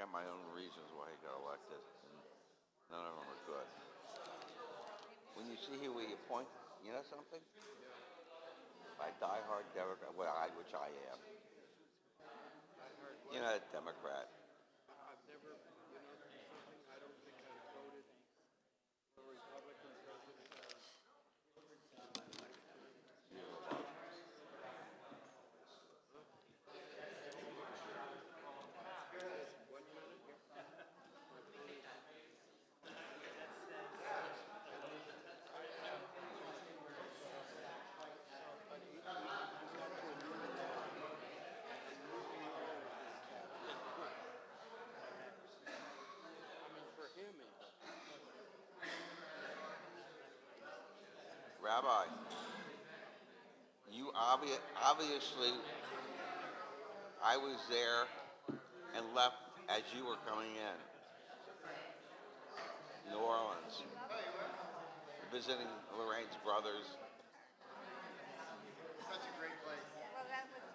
got my own reasons why he got elected, and none of them are good. When you see who we appoint, you know something? By diehard Democrat, which I am. You know, a Democrat. I've never, something I don't think I voted for a Republican president. Rabbi, you obviously, I was there and left as you were coming in. New Orleans. Visiting Lorraine's brothers. Such a great place.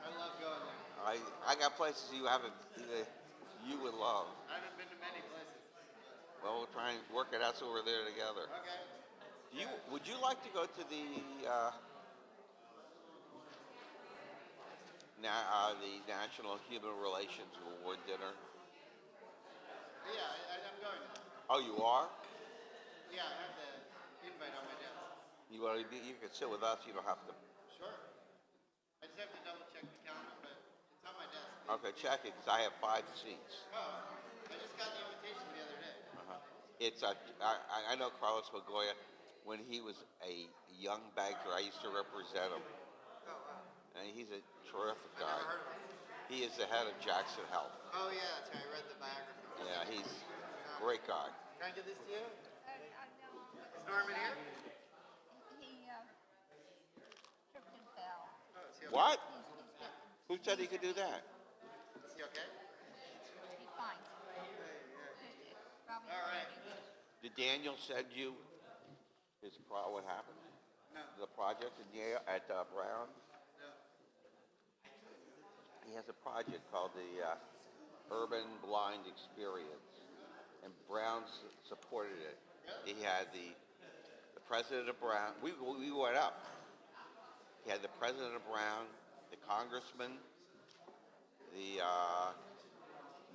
I love going there. I got places you would love. I haven't been to many places. Well, we'll try and work it out so we're there together. Okay. Would you like to go to the National Human Relations Award dinner? Yeah, I'm going. Oh, you are? Yeah, I have the invite on my desk. You can sit with us. You don't have to. Sure. I just have to double check the calendar, but it's on my desk. Okay, check it because I have 5 seats. Oh, I just got the invitation the other day. It's I know Carlos Magoya. When he was a young banker, I used to represent him. Oh, wow. And he's a terrific guy. I've never heard of him. He is the head of Jackson Health. Oh, yeah, that's right. I read the biography. Yeah, he's a great guy. Can I give this to you? No. Is Norman here? He tripped and fell. Oh, is he okay? What? He's Who said he could do that? Is he okay? He's fine. Probably All right. Did Daniel send you what happened? No. The project at Brown? No. He has a project called the Urban Blind Experience, and Brown supported it. He had the president of Brown. We went up. He had the president of Brown, the congressman, the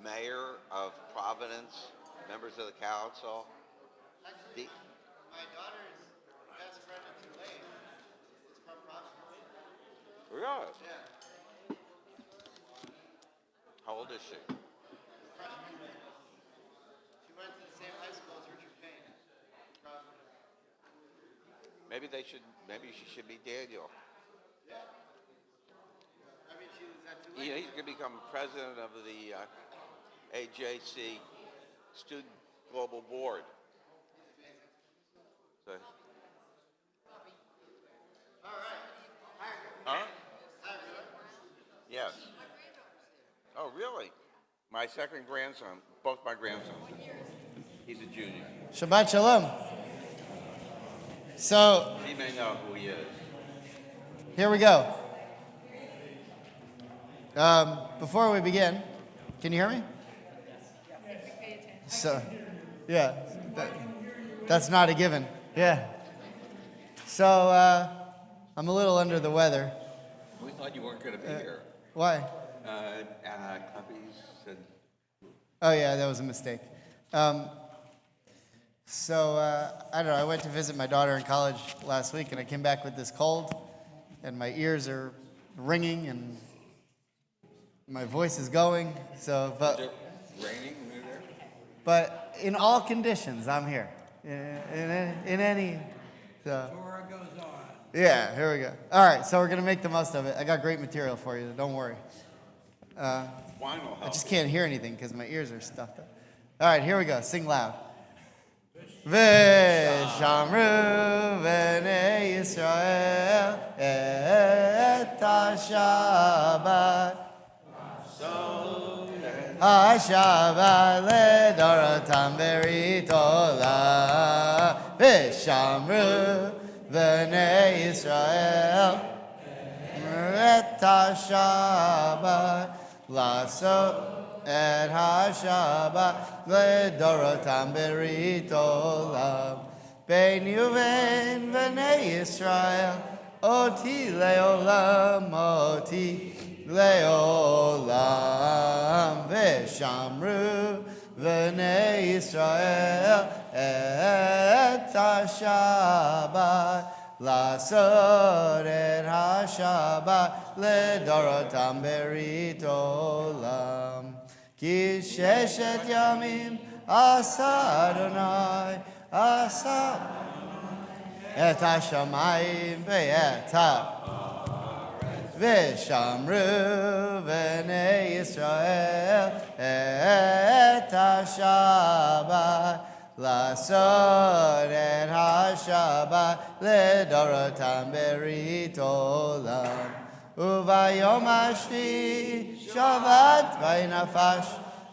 mayor of Providence, members of the council. Actually, my daughter's best friend at Tulane is from Providence. Really? Yeah. How old is she? Freshman. She went to the same high school as Richard Payne. Providence. Maybe she should be Daniel. Yeah. I mean, she was at Tulane. He's going to become president of the AJC Student Global Board. So, All right. huh? Hi, everyone. Yes. Oh, really? My second grandson, both my grandsons. He's a junior. Shabbat Shalom. So, He may know who he is. here we go. Before we begin, can you hear me? So, yeah, that's not a given. Yeah. So, I'm a little under the weather. We thought you weren't going to be here. Why? Cubbies said, Oh, yeah, that was a mistake. I don't know, I went to visit my daughter in college last week, and I came back with this cold, and my ears are ringing, and my voice is going, so, is it raining when you're there? but in all conditions, I'm here. In any, so. Torah goes on. Yeah, here we go. All right, so we're going to make the most of it. I got great material for you, don't worry. Wine will I help. just can't hear anything because my ears are stuffed up. All right, here we go. Sing loud. V'shamru b'nei Yisrael et ha-Shabbat ha-Shabbat le'dorotam beritola v'shamru b'nei Yisrael et ha-Shabbat לעשות et ha-Shabbat ledorotam berit olam. Bein Yuven v'nei Yisrael, oti leolam, v'shamru v'nei Yisrael et ha-Shabbat Lasod et ha-Shabbat ledorotam berit olam. Ki sheshet yamim asa Adonai asa et ha-shamayim ve'et ha v'shamru v'nei Yisrael et ha-Shabbat Lasod et ha-Shabbat ledorotam berit olam. Uvayom hashvi shavat vaynafash,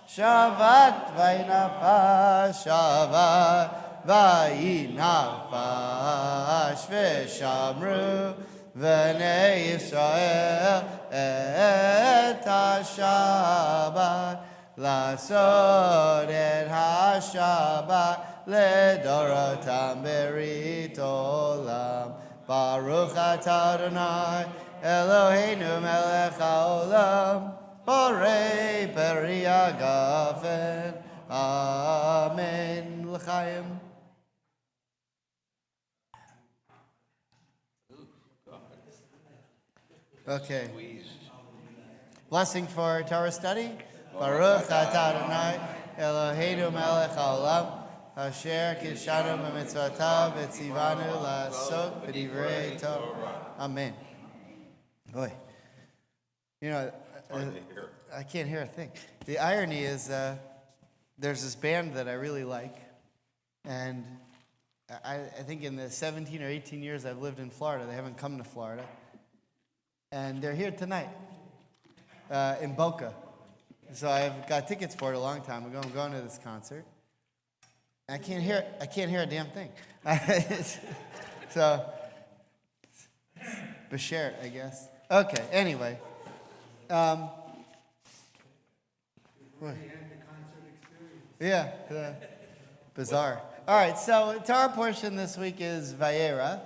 shavat vaynafash, shavat vaynafash, v'shamru v'nei Yisrael et ha-Shabbat Lasod et ha-Shabbat ledorotam berit olam. Baruch atah Adonai Eloheinu melech haolam, borei peri hagafen. Amen. L'chaim. Okay. Blessing for Torah study. Baruch atah Adonai Eloheinu melech haolam, asher kidshanu b'mitzvotav v'tzivanu la'asok b'divrei Torah. Amen. Boy, you know, I can't hear a thing. The irony is there's this band that I really like, and I think in the 17 or 18 years I've lived in Florida, they haven't come to Florida, and they're here tonight in Boca. So I've got tickets for it a long time ago. I'm going to this concert. I can't hear a damn thing. So, Bashir, I guess. Okay. Anyway, what? Yeah, bizarre. All right. So Torah portion this week is Vayera,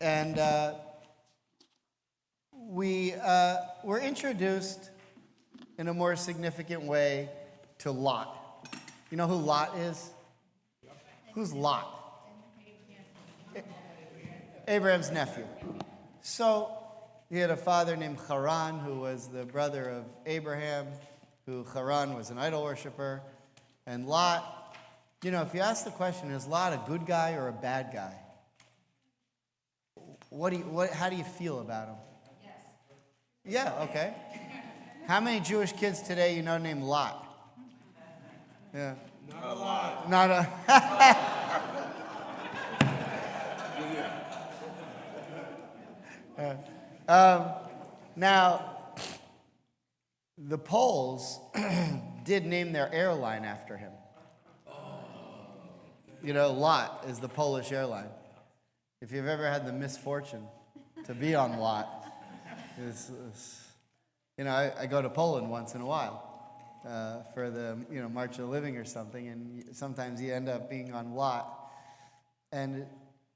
and we were introduced in a more significant way to Lot. You know who Lot is? Who's Lot? Abraham's nephew. So he had a father named Haran, who was the brother of Abraham, who Haran was an idol worshiper. And Lot, you know, if you ask the question, is Lot a good guy or a bad guy? How do you feel about him? Yes. Yeah, okay. How many Jewish kids today you know named Lot? Yeah. Not a lot. Not a. Now, the Poles did name their airline after him. You know, Lot is the Polish airline. If you've ever had the misfortune to be on Lot, you know, I go to Poland once in a while for the March of the Living or something, and sometimes you end up being on Lot, and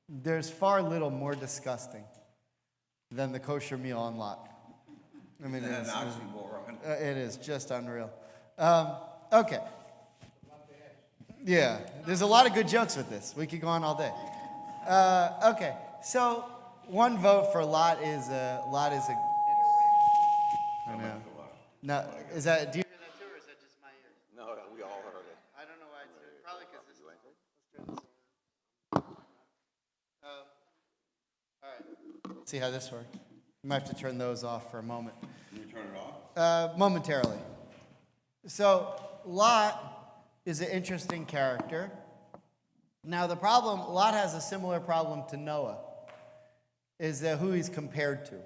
there's far little more disgusting than the kosher meal on Lot. I mean, it is just unreal. Okay. Yeah, there's a lot of good jokes with this. We could go on all day. Okay, so one vote for Lot is a. I know. No, is that? Do you hear that too, or is that just my ears? No, we all heard it. I don't know why it's probably because this. Let's turn this on. All right. Let's see how this works. You might have to turn those off for a moment. Can you turn it off? Momentarily. So Lot is an interesting character. Now the problem, Lot has a similar problem to Noah, is who he's compared to.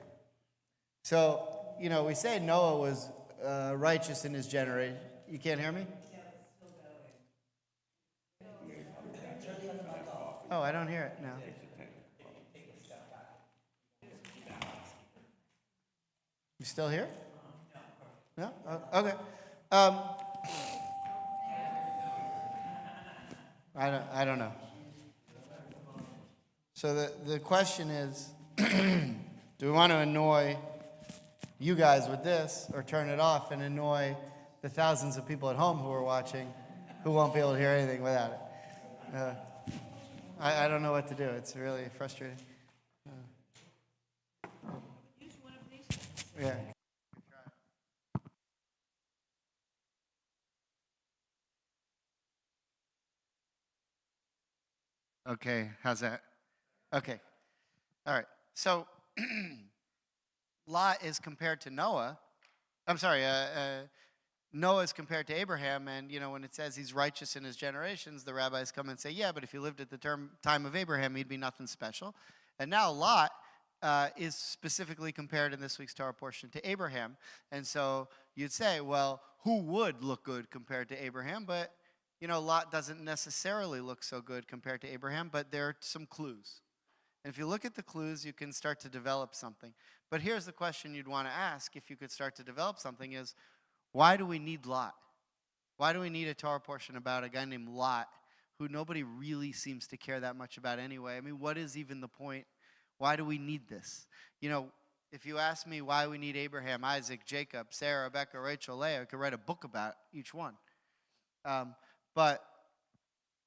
So, we say Noah was righteous in his generation. You can't hear me? Oh, I don't hear it now. You still here? No? Okay. Um, I don't know. So the question is, do we want to annoy you guys with this or turn it off and annoy the thousands of people at home who are watching who won't be able to hear anything without it? I don't know what to do. It's really frustrating. Yeah. Okay, how's that? Okay. All right. So Lot is compared to Noah. I'm sorry, Noah is compared to Abraham, and when it says he's righteous in his generations, the rabbis come and say, yeah, but if he lived at the time of Abraham, he'd be nothing special. And now Lot is specifically compared in this week's Torah portion to Abraham. And so you'd say, well, who would look good compared to Abraham? But, Lot doesn't necessarily look so good compared to Abraham, but there are some clues. And if you look at the clues, you can start to develop something. But here's the question you'd want to ask if you could start to develop something is, why do we need Lot? Why do we need a Torah portion about a guy named Lot who nobody really seems to care that much about anyway? I mean, what is even the point? Why do we need this? If you ask me why we need Abraham, Isaac, Jacob, Sarah, Rebecca, Rachel, Leah, I could write a book about each one. But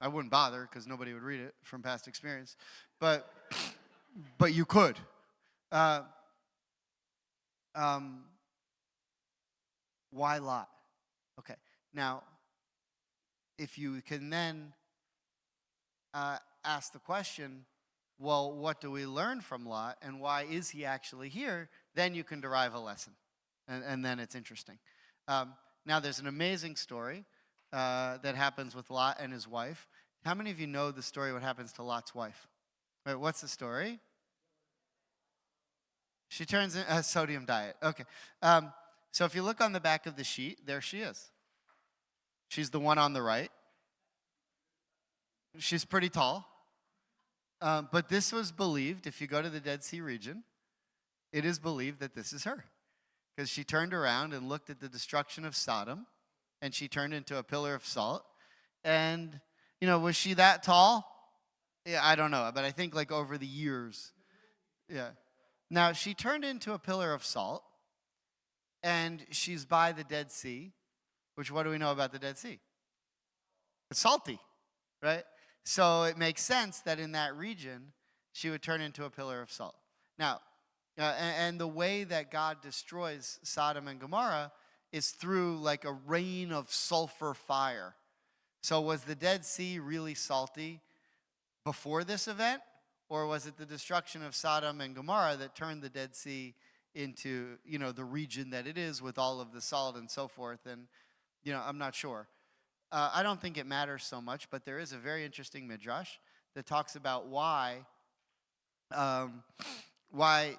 I wouldn't bother because nobody would read it from past experience. But you could. Why Lot? Okay. Now, if you can then ask the question, well, what do we learn from Lot and why is he actually here? Then you can derive a lesson. And then it's interesting. Now, there's an amazing story that happens with Lot and his wife. How many of you know the story what happens to Lot's wife? Wait, what's the story? She turns in a sodium diet. Okay. So if you look on the back of the sheet, there she is. She's the one on the right. She's pretty tall. But this was believed, if you go to the Dead Sea region, it is believed that this is her. Because she turned around and looked at the destruction of Sodom, and she turned into a pillar of salt. And, was she that tall? Yeah, I don't know. But I think like over the years. Yeah. Now, she turned into a pillar of salt. And she's by the Dead Sea, which what do we know about the Dead Sea? It's salty, right? So it makes sense that in that region, she would turn into a pillar of salt. Now, and the way that God destroys Sodom and Gomorrah is through like a rain of sulfur fire. So was the Dead Sea really salty before this event? Or was it the destruction of Sodom and Gomorrah that turned the Dead Sea into, the region that it is with all of the salt and so forth? And, I'm not sure. I don't think it matters so much, but there is a very interesting midrash that talks about why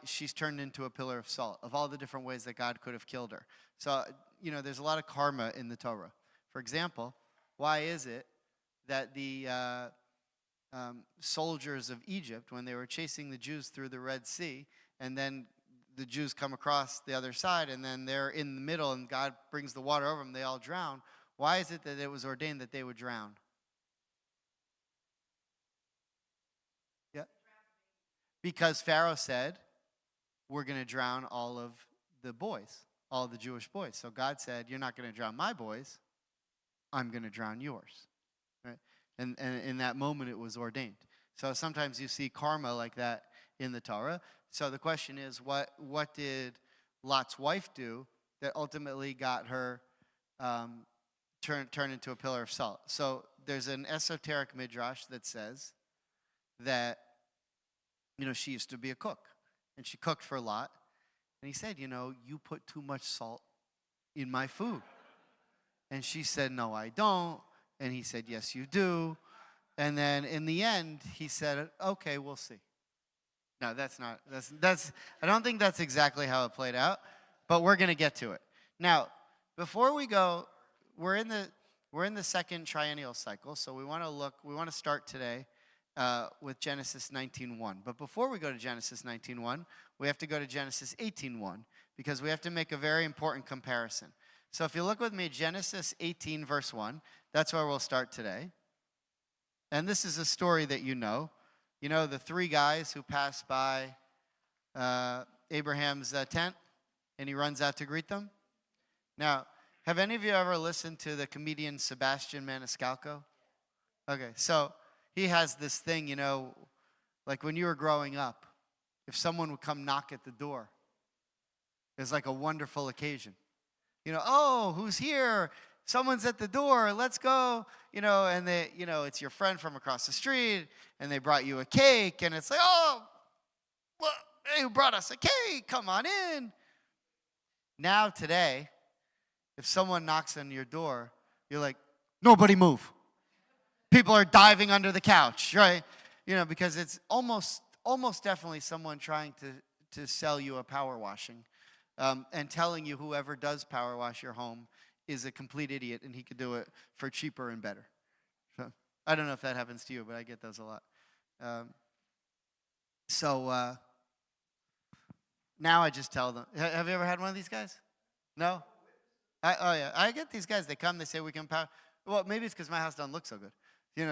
she's turned into a pillar of salt, of all the different ways that God could have killed her. So, there's a lot of karma in the Torah. For example, why is it that the soldiers of Egypt, when they were chasing the Jews through the Red Sea, and then the Jews come across the other side, and then they're in the middle, and God brings the water over them, they all drown. Why is it that it was ordained that they would drown? Yeah. Because Pharaoh said, we're going to drown all of the boys, all the Jewish boys. So God said, you're not going to drown my boys, I'm going to drown yours. Right? And in that moment, it was ordained. So sometimes you see karma like that in the Torah. So the question is, what did Lot's wife do that ultimately got her turned into a pillar of salt? So there's an esoteric midrash that says that, she used to be a cook. And she cooked for Lot. And he said, you put too much salt in my food. And she said, no, I don't. And he said, yes, you do. And then in the end, he said, okay, we'll see. No, that's I don't think that's exactly how it played out, but we're going to get to it. Now, before we go, we're in the second triennial cycle, so we want to start today with Genesis 19:1. But before we go to Genesis 19:1, we have to go to Genesis 18:1, because we have to make a very important comparison. So if you look with me, Genesis 18, verse 1, that's where we'll start today. And this is a story that you know. You know the three guys who pass by Abraham's tent, and he runs out to greet them? Now, have any of you ever listened to the comedian Sebastian Maniscalco? Okay, so he has this thing, like when you were growing up, if someone would come knock at the door, it's like a wonderful occasion. Oh, who's here? Someone's at the door, let's go. And they, it's your friend from across the street, and they brought you a cake, and it's like, oh, well, hey, who brought us a cake? Come on in. Now, today, if someone knocks on your door, you're like, nobody move. People are diving under the couch, right? Because it's almost definitely someone trying to sell you a power washing and telling you whoever does power wash your home is a complete idiot and he could do it for cheaper and better. So I don't know if that happens to you, but I get those a lot. So now I just tell them. Have you ever had one of these guys? No? Yeah. I get these guys. They come, they say we can power. Well, maybe it's because my house doesn't look so good.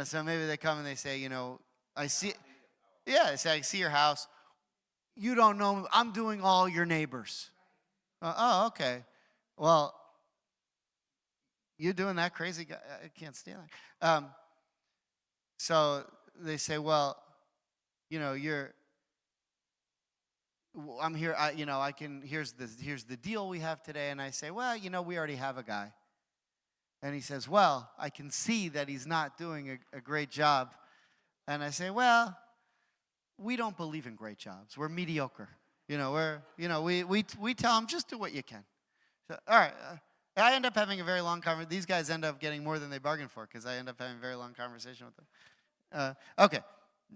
So maybe they come and they say, I see. Yeah, they say, I see your house. You don't know, I'm doing all your neighbors. Oh, okay. Well, you're doing that crazy guy. I can't stand that. So they say, well, I'm here. Here's the deal we have today. And I say, well, we already have a guy. And he says, well, I can see that he's not doing a great job. And I say, well, we don't believe in great jobs. We're mediocre. We tell him, just do what you can. So, all right. I end up having a very long conversation. These guys end up getting more than they bargained for because I end up having a very long conversation with them. Okay.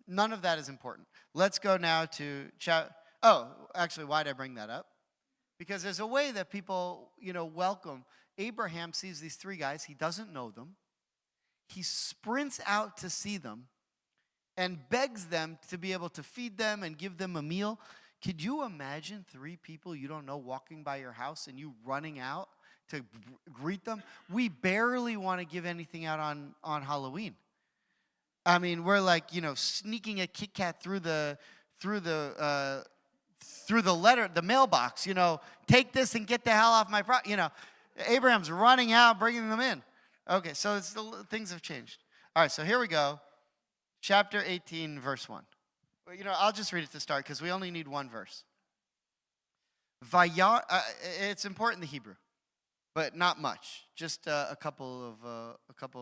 None of that is important. Let's go now to actually, why did I bring that up? Because there's a way that people, welcome. Abraham sees these three guys. He doesn't know them. He sprints out to see them and begs them to be able to feed them and give them a meal. Could you imagine three people you don't know walking by your house and you running out to greet them? We barely want to give anything out on Halloween. I mean, we're like, sneaking a Kit Kat through the mailbox. Take this and get the hell off my property. Abraham's running out, bringing them in. Okay, so things have changed. All right, so here we go. Chapter 18, verse 1. Well, I'll just read it to start because we only need one verse. Vayar, it's important in the Hebrew, but not much. Just a couple of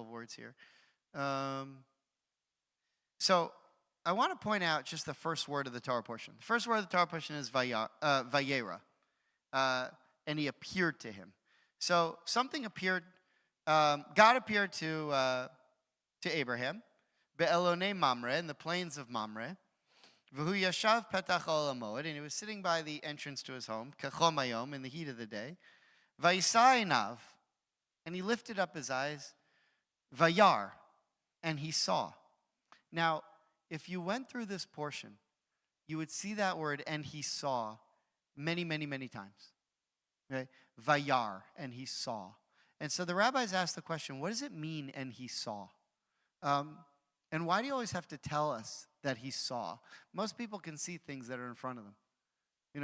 words here. So I want to point out just the first word of the Torah portion. The first word of the Torah portion is Vayera, and he appeared to him. So something appeared. God appeared to Abraham, be'elonei Mamre, in the plains of Mamre. V'hu yashav petach olamod, and he was sitting by the entrance to his home, kachom hayom, in the heat of the day. Vayisai einav, and he lifted up his eyes. Vayar, and he saw. Now, if you went through this portion, you would see that word, and he saw, many, many, many times. Okay? Vayar, and he saw. And so the rabbis asked the question, what does it mean, and he saw? And why do you always have to tell us that he saw? Most people can see things that are in front of them.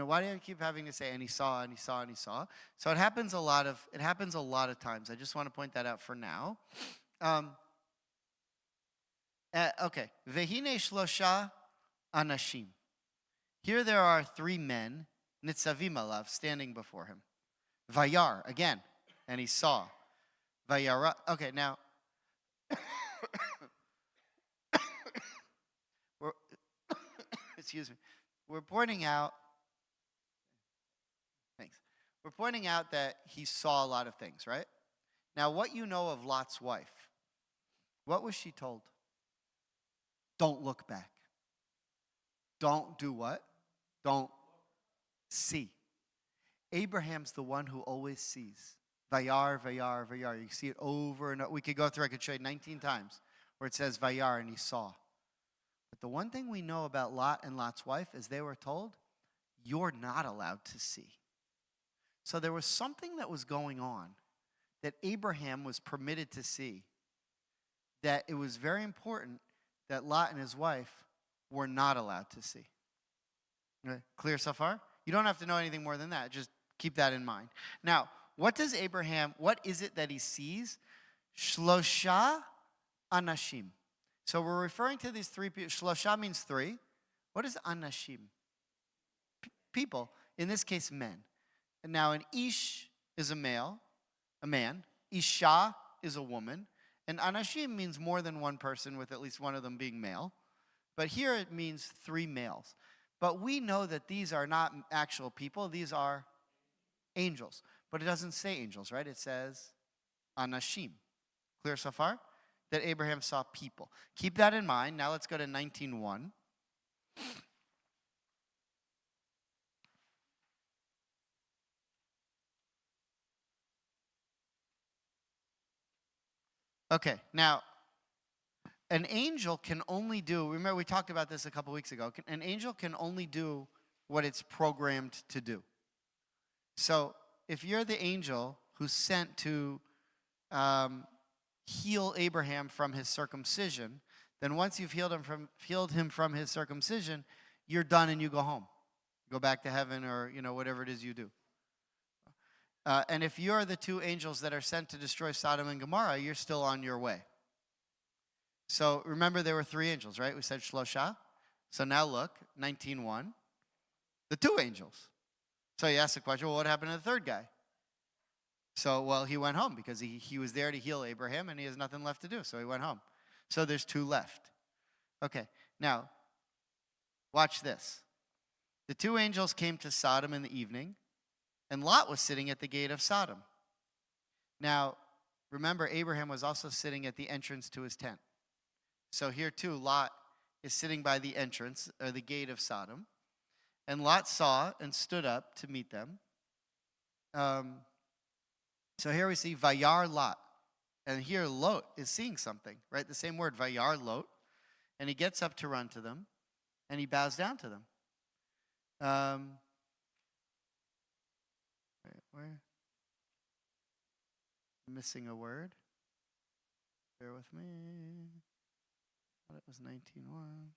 Why do you keep having to say, and he saw, and he saw, and he saw? So it happens a lot of times. I just want to point that out for now. Okay. Vehine shlosha anashim. Here there are three men, nitzavim alav, standing before him. Vayar, again, and he saw. Vayara. Okay, now. Excuse me. We're pointing out. Thanks. We're pointing out that he saw a lot of things, right? Now, what you know of Lot's wife, what was she told? Don't look back. Don't do what? Don't see. Abraham's the one who always sees. Vayar, Vayar, Vayar. You see it over and over. We could go through, I could show you 19 times where it says Vayar and he saw. But the one thing we know about Lot and Lot's wife is they were told, you're not allowed to see. So there was something that was going on that Abraham was permitted to see, that it was very important that Lot and his wife were not allowed to see. Okay, clear so far? You don't have to know anything more than that. Just keep that in mind. Now, what is it that he sees? Shlosha anashim. So we're referring to these three people. Shlosha means three. What is anashim? People. In this case, men. And now an ish is a man. Isha is a woman. And anashim means more than one person, with at least one of them being male. But here it means three males. But we know that these are not actual people. These are angels. But it doesn't say angels, right? It says anashim. Clear so far? That Abraham saw people. Keep that in mind. Now let's go to 19:1. Okay, now, an angel can only do, remember we talked about this a couple weeks ago, an angel can only do what it's programmed to do. So, if you're the angel who's sent to heal Abraham from his circumcision, then once you've healed him from his circumcision, you're done and you go home. Go back to heaven, or whatever it is you do. And if you're the two angels that are sent to destroy Sodom and Gomorrah, you're still on your way. So remember, there were three angels, right? We said Shlosha. So now look, 19:1. The two angels. So you ask the question, well, what happened to the third guy? So, well, he went home because he was there to heal Abraham and he has nothing left to do. So he went home. So there's two left. Okay, now, watch this. The two angels came to Sodom in the evening, and Lot was sitting at the gate of Sodom. Now, remember, Abraham was also sitting at the entrance to his tent. So here too, Lot is sitting by the entrance, or the gate of Sodom. And Lot saw and stood up to meet them. So here we see Vayar Lot. And here Lot is seeing something, right? The same word, Vayar Lot. And he gets up to run to them, and he bows down to them. Where? I'm missing a word. Bear with me. I thought it was 19:1.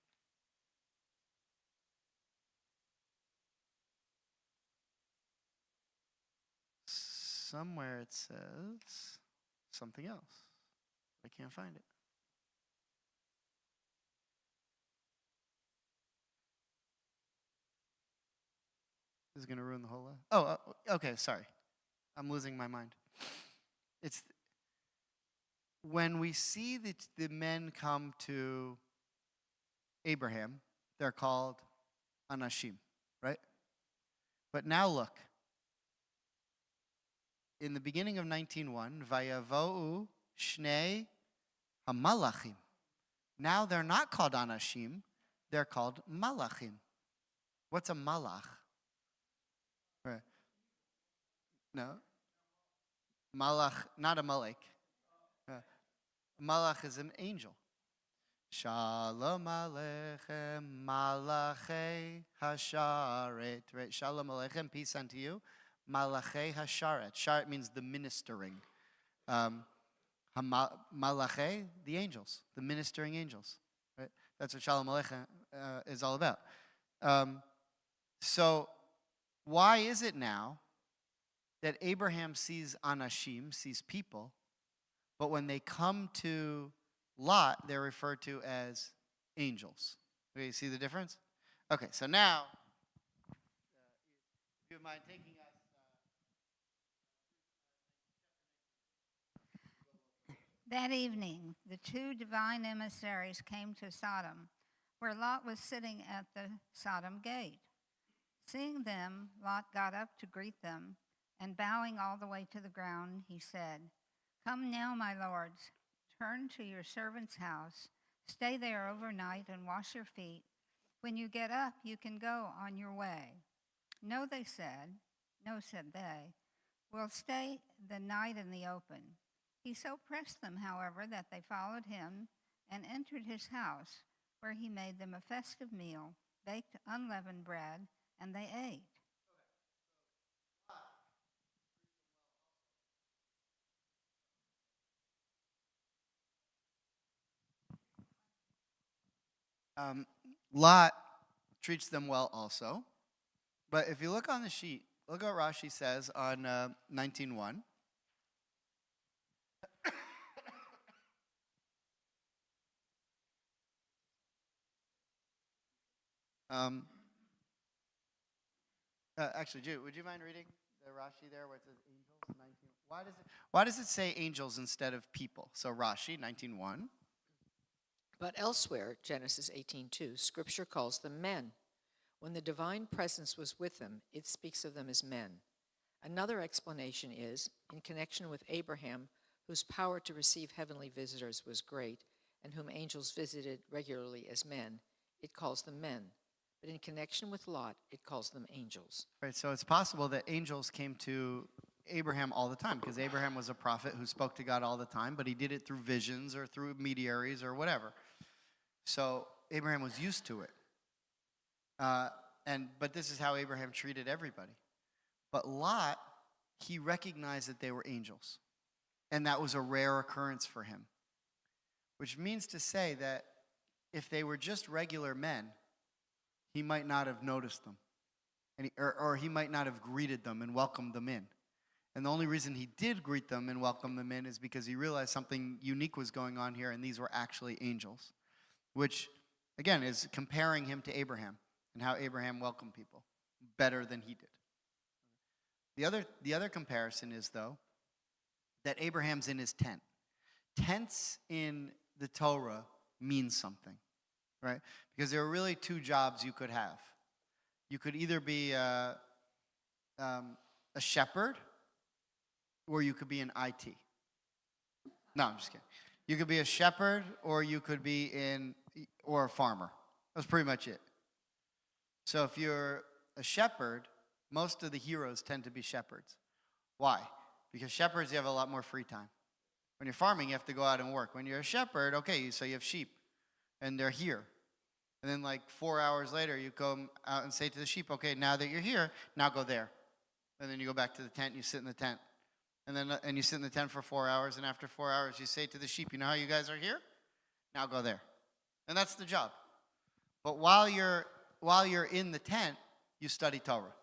Somewhere it says something else. I can't find it. This is going to ruin the whole lot. Oh, okay, sorry. I'm losing my mind. It's when we see the men come to Abraham, they're called anashim, right? But now look. In the beginning of 19:1, Vayavo'u Shnei Hamalachim. Now they're not called anashim, they're called malachim. What's a malach? Right. No. Malach, not a malek. Malach is an angel. Shalom aleichem malachei hasharet. Right? Shalom aleichem, peace unto you. Malachei hasharet. Sharet means the ministering. Malachei, the angels, the ministering angels. Right? That's what Shalom aleichem is all about. So, why is it now that Abraham sees anashim, sees people, but when they come to Lot, they're referred to as angels? Okay, you see the difference? Okay, so now, if you mind taking us. That evening, the two divine emissaries came to Sodom, where Lot was sitting at the Sodom gate. Seeing them, Lot got up to greet them, and bowing all the way to the ground, he said, "Come now, my lords, turn to your servant's house, stay there overnight and wash your feet. When you get up, you can go on your way." "No," they said. "No," said they. "We'll stay the night in the open." He so pressed them, however, that they followed him and entered his house, where he made them a festive meal, baked unleavened bread, and they ate. Lot treats them well also. But if you look on the sheet, look what Rashi says on 19:1. Actually, Jude, would you mind reading the Rashi there where it says angels? 19. Why does it say angels instead of people? So Rashi 19:1. But elsewhere, Genesis 18:2, Scripture calls them men. When the divine presence was with them, it speaks of them as men. Another explanation is, in connection with Abraham, whose power to receive heavenly visitors was great, and whom angels visited regularly as men, it calls them men. But in connection with Lot, it calls them angels. Right, so it's possible that angels came to Abraham all the time, because Abraham was a prophet who spoke to God all the time, but he did it through visions or through mediaries or whatever. So Abraham was used to it. But this is how Abraham treated everybody. But Lot, he recognized that they were angels. And that was a rare occurrence for him. Which means to say that if they were just regular men, he might not have noticed them. Or he might not have greeted them and welcomed them in. And the only reason he did greet them and welcome them in is because he realized something unique was going on here, and these were actually angels. Which, again, is comparing him to Abraham and how Abraham welcomed people better than he did. The other comparison is, though, that Abraham's in his tent. Tents in the Torah mean something, right? Because there are really two jobs you could have. You could either be a shepherd, or you could be an IT. No, I'm just kidding. You could be a shepherd, or you could be or a farmer. That's pretty much it. So if you're a shepherd, most of the heroes tend to be shepherds. Why? Because shepherds, you have a lot more free time. When you're farming, you have to go out and work. When you're a shepherd, okay, so you have sheep, and they're here. And then like 4 hours later, you come out and say to the sheep, okay, now that you're here, now go there. And then you go back to the tent, and you sit in the tent. And you sit in the tent for 4 hours, and after 4 hours, you say to the sheep, you know how you guys are here? Now go there. And that's the job. But while you're in the tent, you study Torah.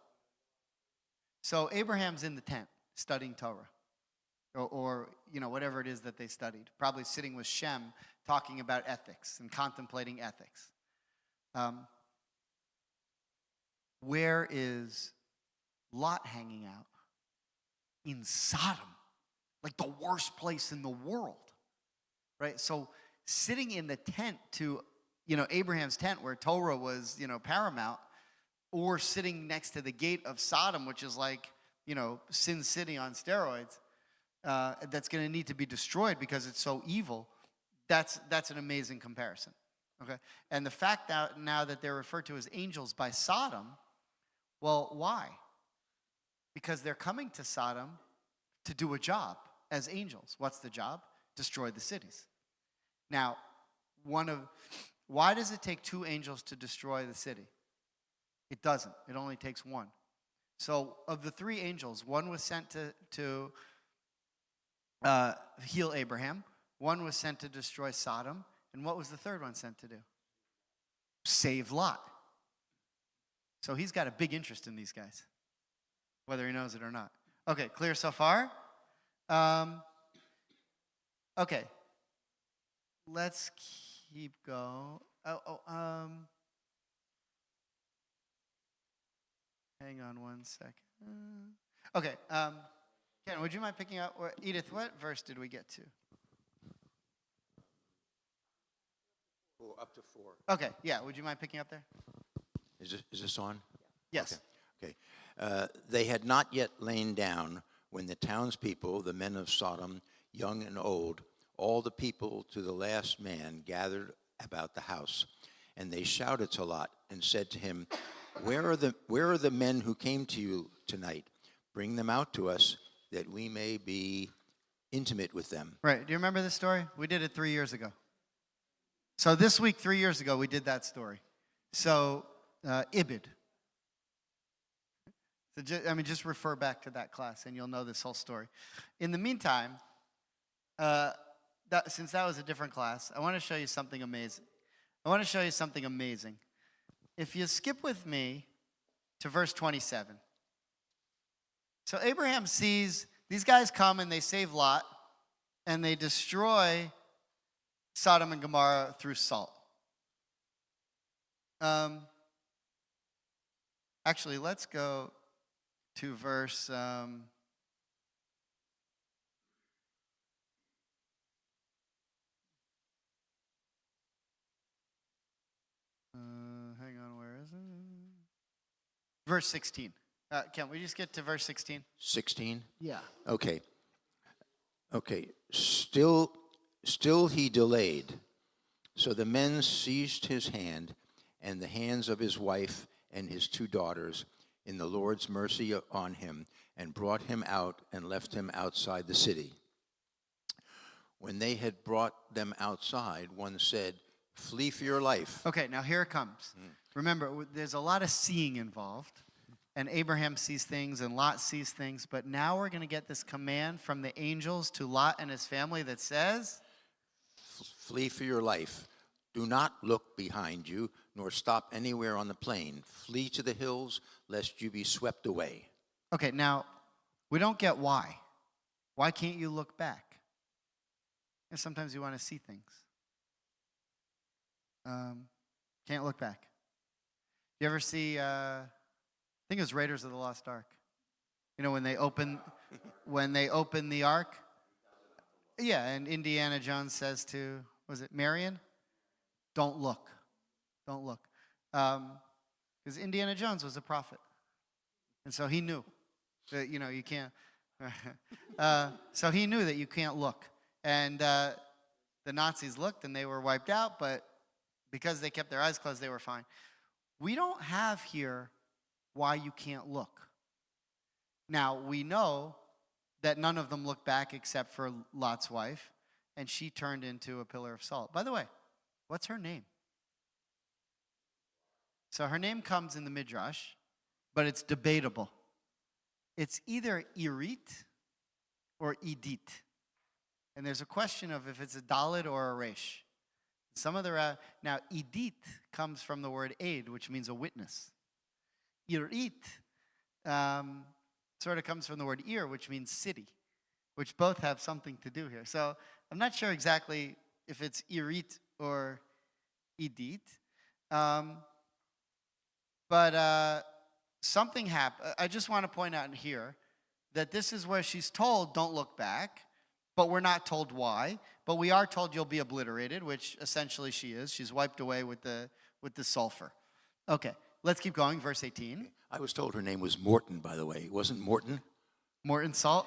So Abraham's in the tent studying Torah. Or whatever it is that they studied. Probably sitting with Shem, talking about ethics and contemplating ethics. Where is Lot hanging out? In Sodom. Like the worst place in the world. Right? So sitting in the tent to, Abraham's tent where Torah was, paramount, or sitting next to the gate of Sodom, which is like, Sin City on steroids, that's going to need to be destroyed because it's so evil, that's an amazing comparison. Okay? And the fact that now that they're referred to as angels by Sodom, well, why? Because they're coming to Sodom to do a job as angels. What's the job? Destroy the cities. Now, why does it take 2 angels to destroy the city? It doesn't. It only takes 1. So of the 3 angels, 1 was sent to heal Abraham, 1 was sent to destroy Sodom, and what was the 3rd one sent to do? Save Lot. So he's got a big interest in these guys, whether he knows it or not. Okay, clear so far? Okay. Let's keep going. Hang on one second. Okay, Ken, would you mind picking up? Edith, what verse did we get to? Up to 4. Okay, yeah, would you mind picking up there? Is this on? Yes. Okay. They had not yet lain down when the townspeople, the men of Sodom, young and old, all the people to the last man gathered about the house. And they shouted to Lot and said to him, Where are the men who came to you tonight? Bring them out to us that we may be intimate with them. Right. Do you remember this story? We did it 3 years ago. So this week, 3 years ago, we did that story. So, Ibid. So just refer back to that class and you'll know this whole story. In the meantime, since that was a different class, I want to show you something amazing. I want to show you something amazing. If you skip with me to verse 27. So Abraham sees these guys come and they save Lot and they destroy Sodom and Gomorrah through salt. Actually, let's go to verse. Hang on, where is it? Verse 16. Can we just get to verse 16? 16? Yeah. Okay. Okay. Still he delayed. So the men seized his hand and the hands of his wife and his 2 daughters in the Lord's mercy on him, and brought him out and left him outside the city. When they had brought them outside, one said, "Flee for your life." Okay, now here it comes. Remember, there's a lot of seeing involved, and Abraham sees things and Lot sees things, but now we're going to get this command from the angels to Lot and his family that says, "Flee for your life. Do not look behind you, nor stop anywhere on the plain. Flee to the hills, lest you be swept away." Okay, now, we don't get why. Why can't you look back? And sometimes you want to see things. Can't look back. You ever see, I think it was Raiders of the Lost Ark. You know, when they open the ark? Yeah, and Indiana Jones says to, was it Marion? Don't look. Don't look. Because Indiana Jones was a prophet. And so he knew that, you can't. So he knew that you can't look. And the Nazis looked and they were wiped out, but because they kept their eyes closed, they were fine. We don't have here why you can't look. Now, we know that none of them looked back except for Lot's wife, and she turned into a pillar of salt. By the way, what's her name? So her name comes in the Midrash, but it's debatable. It's either Irit or Edith. And there's a question of if it's a Dalet or a Resh. Some of the now Edith comes from the word aid, which means a witness. Irit sort of comes from the word Ir, which means city, which both have something to do here. So I'm not sure exactly if it's Irit or Edith. But something happened. I just want to point out here that this is where she's told, don't look back, but we're not told why. But we are told you'll be obliterated, which essentially she is. She's wiped away with the sulfur. Okay, let's keep going. Verse 18. I was told her name was Morton, by the way. It wasn't Morton? Morton Salt.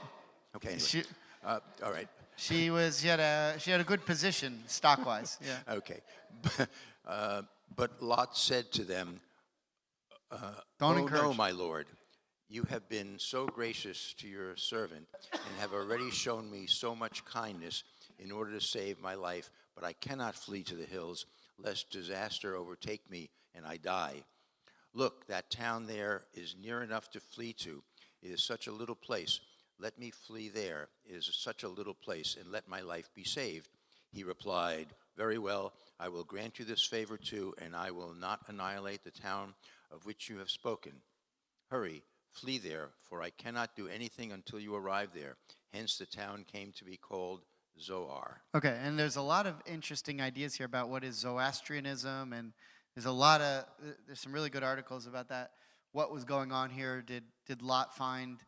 Okay, anyway. All right. She had a good position stock-wise. Yeah. Okay. But Lot said to them, Don't "Oh, encourage. no, my lord. You have been so gracious to your servant and have already shown me so much kindness in order to save my life, but I cannot flee to the hills, lest disaster overtake me and I die. Look, that town there is near enough to flee to. It is such a little place. Let me flee there. It is such a little place, and let my life be saved." He replied, "Very well, I will grant you this favor too, and I will not annihilate the town of which you have spoken. Hurry, flee there, for I cannot do anything until you arrive there." Hence the town came to be called Zoar. Okay, and there's a lot of interesting ideas here about what is Zoroastrianism, and there's some really good articles about that. What was going on here? Did Lot find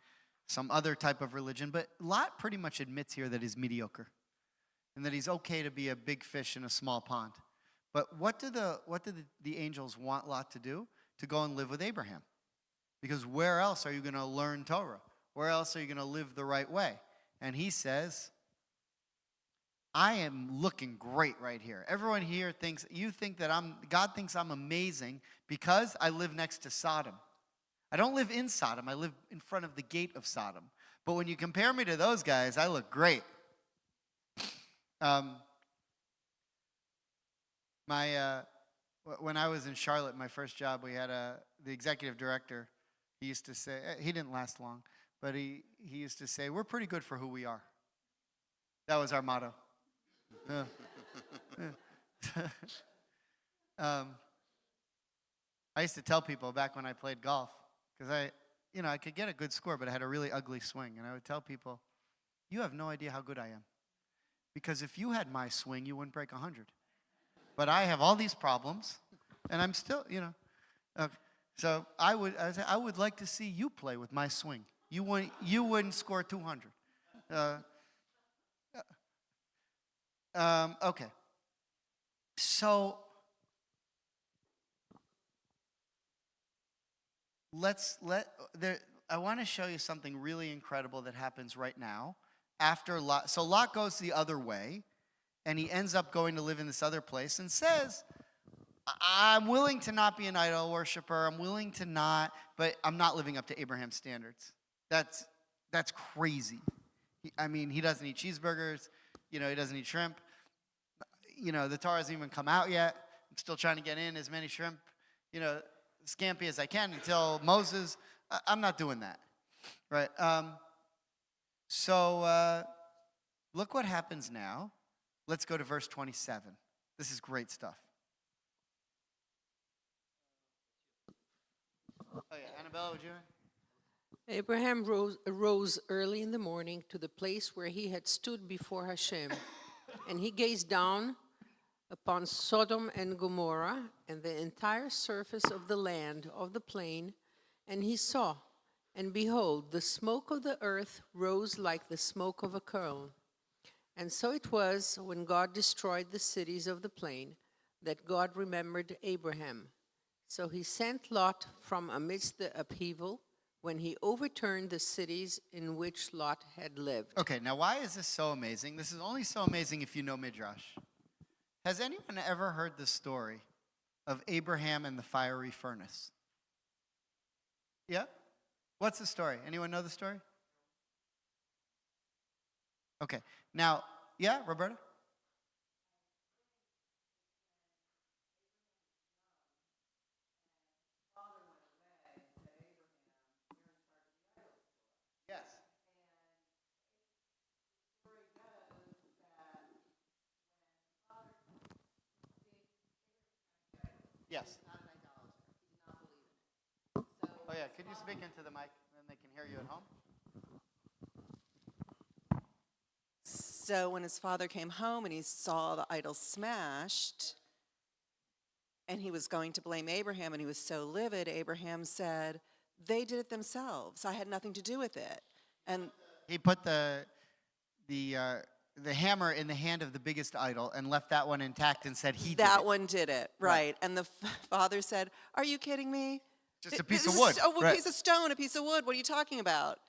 some other type of religion? But Lot pretty much admits here that he's mediocre, and that he's okay to be a big fish in a small pond. But what do the angels want Lot to do? To go and live with Abraham. Because where else are you going to learn Torah? Where else are you going to live the right way? And he says, I am looking great right here. Everyone here thinks that God thinks I'm amazing because I live next to Sodom. I don't live in Sodom. I live in front of the gate of Sodom. But when you compare me to those guys, I look great. When I was in Charlotte, my first job, we had the executive director. He used to say, he didn't last long, but he used to say, "We're pretty good for who we are." That was our motto. I used to tell people back when I played golf, because I could get a good score, but I had a really ugly swing. And I would tell people, you have no idea how good I am. Because if you had my swing, you wouldn't break 100. But I have all these problems, and I'm still, so I would like to see you play with my swing. You wouldn't score 200. Okay. So I want to show you something really incredible that happens right now. After Lot, so Lot goes the other way, and he ends up going to live in this other place and says, I'm willing to not be an idol worshiper. I'm willing to not, but I'm not living up to Abraham's standards. That's crazy. He doesn't eat cheeseburgers. He doesn't eat shrimp. The Torah hasn't even come out yet. I'm still trying to get in as many shrimp, scampi as I can until Moses. I'm not doing that, right? So look what happens now. Let's go to verse 27. This is great stuff. Oh yeah, Annabella, would you? Abraham arose early in the morning to the place where he had stood before Hashem, and he gazed down upon Sodom and Gomorrah and the entire surface of the land of the plain, and he saw, and behold, the smoke of the earth rose like the smoke of a kiln. And so it was, when God destroyed the cities of the plain, that God remembered Abraham. So he sent Lot from amidst the upheaval, when he overturned the cities in which Lot had lived. Okay, now why is this so amazing? This is only so amazing if you know Midrash. Has anyone ever heard the story of Abraham and the fiery furnace? Yeah? What's the story? Anyone know the story? Okay, now, yeah, Roberta? Yes. Yes. Oh yeah, could you speak into the mic and they can hear you at home? So when his father came home and he saw the idol smashed, and he was going to blame Abraham, and he was so livid, Abraham said, they did it themselves. I had nothing to do with it. And He put the hammer in the hand of the biggest idol and left that one intact and said he did that it. one did it, right. And the father said, are you kidding me? Just a piece This of is wood. a Right. piece of stone, a piece of wood. What are you talking about?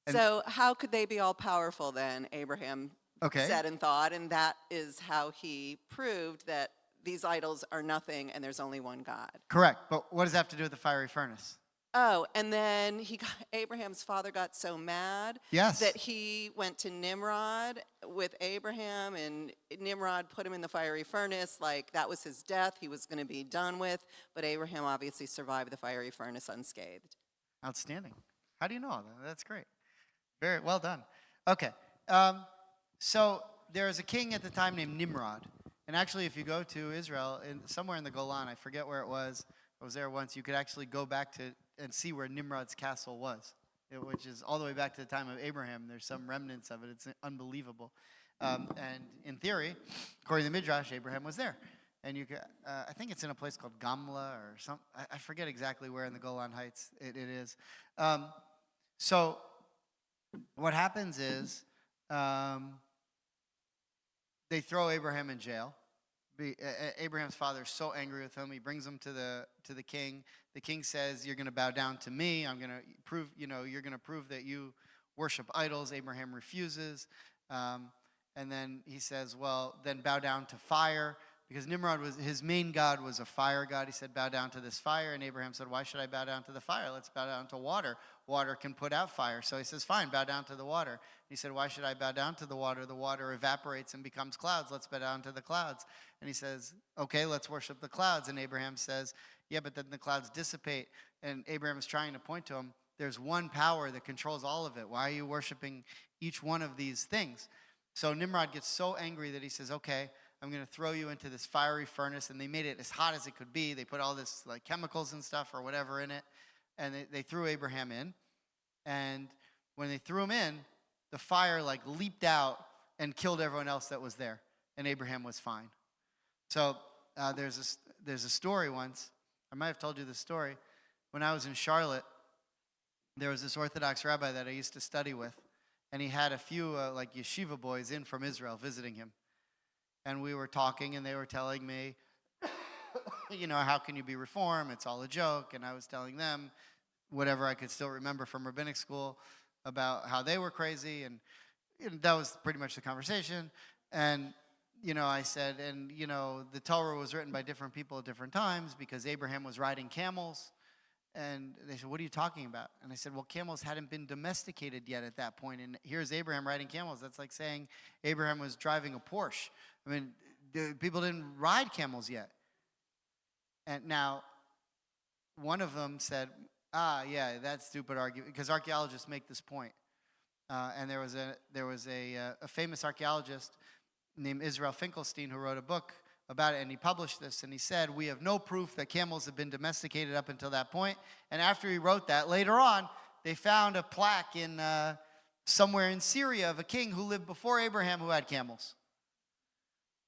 And- So how could they be all powerful then, Abraham Okay. said and thought, and that is how he proved that these idols are nothing and there's only one God. Correct, but what does that have to do with the fiery furnace? Oh, and then Abraham's father got so mad Yes. that he went to Nimrod with Abraham, and Nimrod put him in the fiery furnace. Like, that was his death. He was going to be done with, but Abraham obviously survived the fiery furnace unscathed. Outstanding. How do you know all that? That's great. Very well done. Okay, so there was a king at the time named Nimrod. And actually, if you go to Israel, somewhere in the Golan, I forget where it was, I was there once, you could actually go back to and see where Nimrod's castle was, which is all the way back to the time of Abraham. There's some remnants of it. It's unbelievable. And in theory, according to the Midrash, Abraham was there. And you could, I think it's in a place called Gamla or some. I forget exactly where in the Golan Heights it is. So what happens is they throw Abraham in jail. Abraham's father is so angry with him. He brings him to the king. The king says, "You're going to bow down to me. I'm going to prove, you're going to prove that you worship idols." Abraham refuses, and then he says, "Well, then bow down to fire," because Nimrod his main god was a fire god. He said, "Bow down to this fire," and Abraham said, "Why should I bow down to the fire? Let's bow down to water. Water can put out fire." So he says, "Fine, bow down to the water." He said, "Why should I bow down to the water? The water evaporates and becomes clouds. Let's bow down to the clouds." And he says, "Okay, let's worship the clouds." And Abraham says, "Yeah, but then the clouds dissipate." And Abraham is trying to point to him, there's one power that controls all of it. Why are you worshiping each one of these things? So Nimrod gets so angry that he says, "Okay, I'm going to throw you into this fiery furnace. And they made it as hot as it could be. They put all this like chemicals and stuff or whatever in it. And they threw Abraham in. And when they threw him in, the fire like leaped out and killed everyone else that was there. And Abraham was fine. So there's a story once. I might have told you this story. When I was in Charlotte, there was this Orthodox rabbi that I used to study with. And he had a few like yeshiva boys in from Israel visiting him. And we were talking and they were telling me, how can you be reform? It's all a joke. And I was telling them whatever I could still remember from rabbinic school about how they were crazy. And that was pretty much the conversation. And, I said, and, the Torah was written by different people at different times because Abraham was riding camels. And they said, what are you talking about? And I said, well, camels hadn't been domesticated yet at that point. And here's Abraham riding camels. That's like saying Abraham was driving a Porsche. I mean, people didn't ride camels yet. And now, one of them said, yeah, that's stupid argument, because archaeologists make this point. And there was a famous archaeologist named Israel Finkelstein who wrote a book about it, and he published this, and he said, we have no proof that camels have been domesticated up until that point. And after he wrote that, later on, they found a plaque in somewhere in Syria of a king who lived before Abraham who had camels.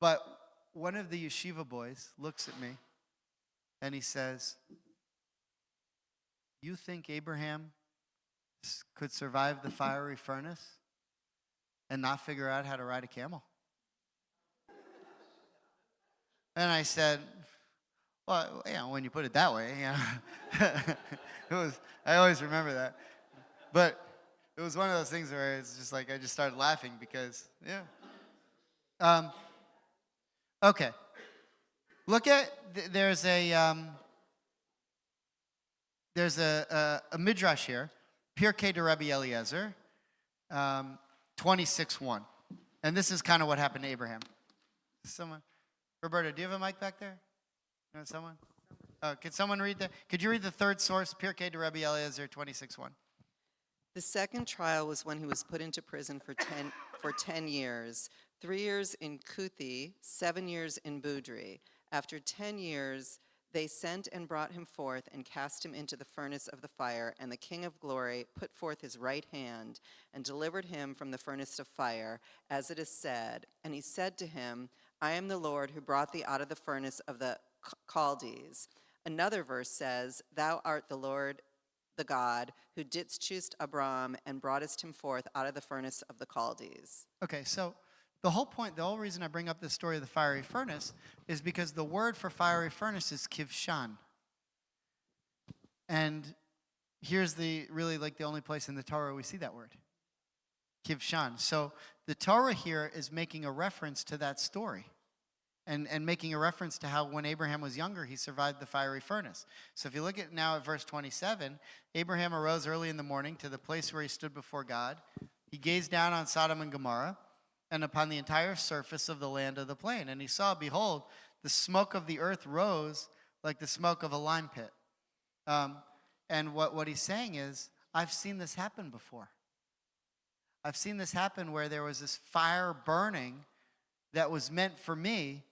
But one of the yeshiva boys looks at me, and he says, you think Abraham could survive the fiery furnace and not figure out how to ride a camel? And I said, well, when you put it that way, I always remember that. But it was one of those things where it's just like I just started laughing because, okay. Look at, there's a midrash here, Pirkei de Rabbi Eliezer, 26:1. And this is kind of what happened to Abraham. Someone, Roberta, do you have a mic back there? Someone? Could someone read that? Could you read the third source, Pirkei de Rabbi Eliezer, 26:1? The second trial was when he was put into prison for 10 years, 3 years in Kuthi, 7 years in Budri. After 10 years, they sent and brought him forth and cast him into the furnace of the fire, and the King of Glory put forth his right hand and delivered him from the furnace of fire, as it is said. And he said to him, I am the Lord who brought thee out of the furnace of the Chaldees. Another verse says, Thou art the Lord, the God, who didst choose Abram and broughtest him forth out of the furnace of the Chaldees. Okay, so the whole reason I bring up this story of the fiery furnace is because the word for fiery furnace is kivshan. And here's the only place in the Torah we see that word. Kivshan. So the Torah here is making a reference to that story. And making a reference to how when Abraham was younger, he survived the fiery furnace. So if you look at now at verse 27, Abraham arose early in the morning to the place where he stood before God. He gazed down on Sodom and Gomorrah and upon the entire surface of the land of the plain. And he saw, behold, the smoke of the earth rose like the smoke of a lime pit. And what he's saying is, I've seen this happen before. I've seen this happen where there was this fire burning that was meant for me,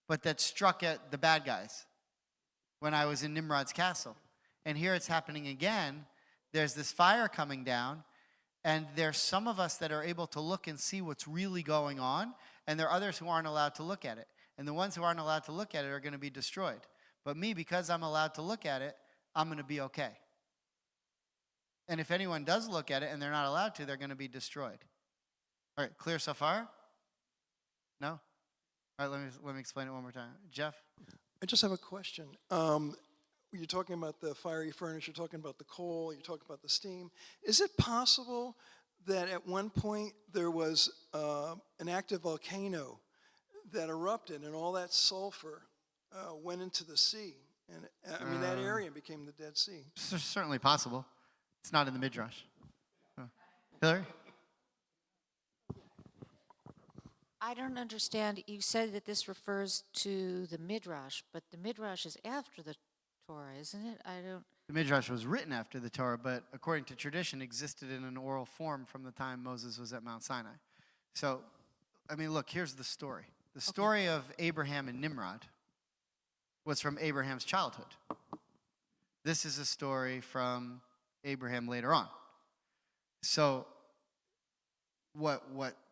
but that struck at the bad guys when I was in Nimrod's castle. And here it's happening again. There's this fire coming down, and there's some of us that are able to look and see what's really going on, and there are others who aren't allowed to look at it. And the ones who aren't allowed to look at it are going to be destroyed. But me, because I'm allowed to look at it, I'm going to be okay. And if anyone does look at it and they're not allowed to, they're going to be destroyed. All right, clear so far? No? All right, let me explain it one more time. Jeff? I just have a question. You're talking about the fiery furnace, you're talking about the coal, you're talking about the steam. Is it possible that at one point there was an active volcano that erupted and all that sulfur went into the sea? And that area became the Dead Sea. It's certainly possible. It's not in the Midrash. Hillary? I don't understand. You said that this refers to the Midrash, but the Midrash is after the Torah, isn't it? The Midrash was written after the Torah, but according to tradition, existed in an oral form from the time Moses was at Mount Sinai. So, look, here's the story. The story of Abraham and Nimrod was from Abraham's childhood. This is a story from Abraham later on. So what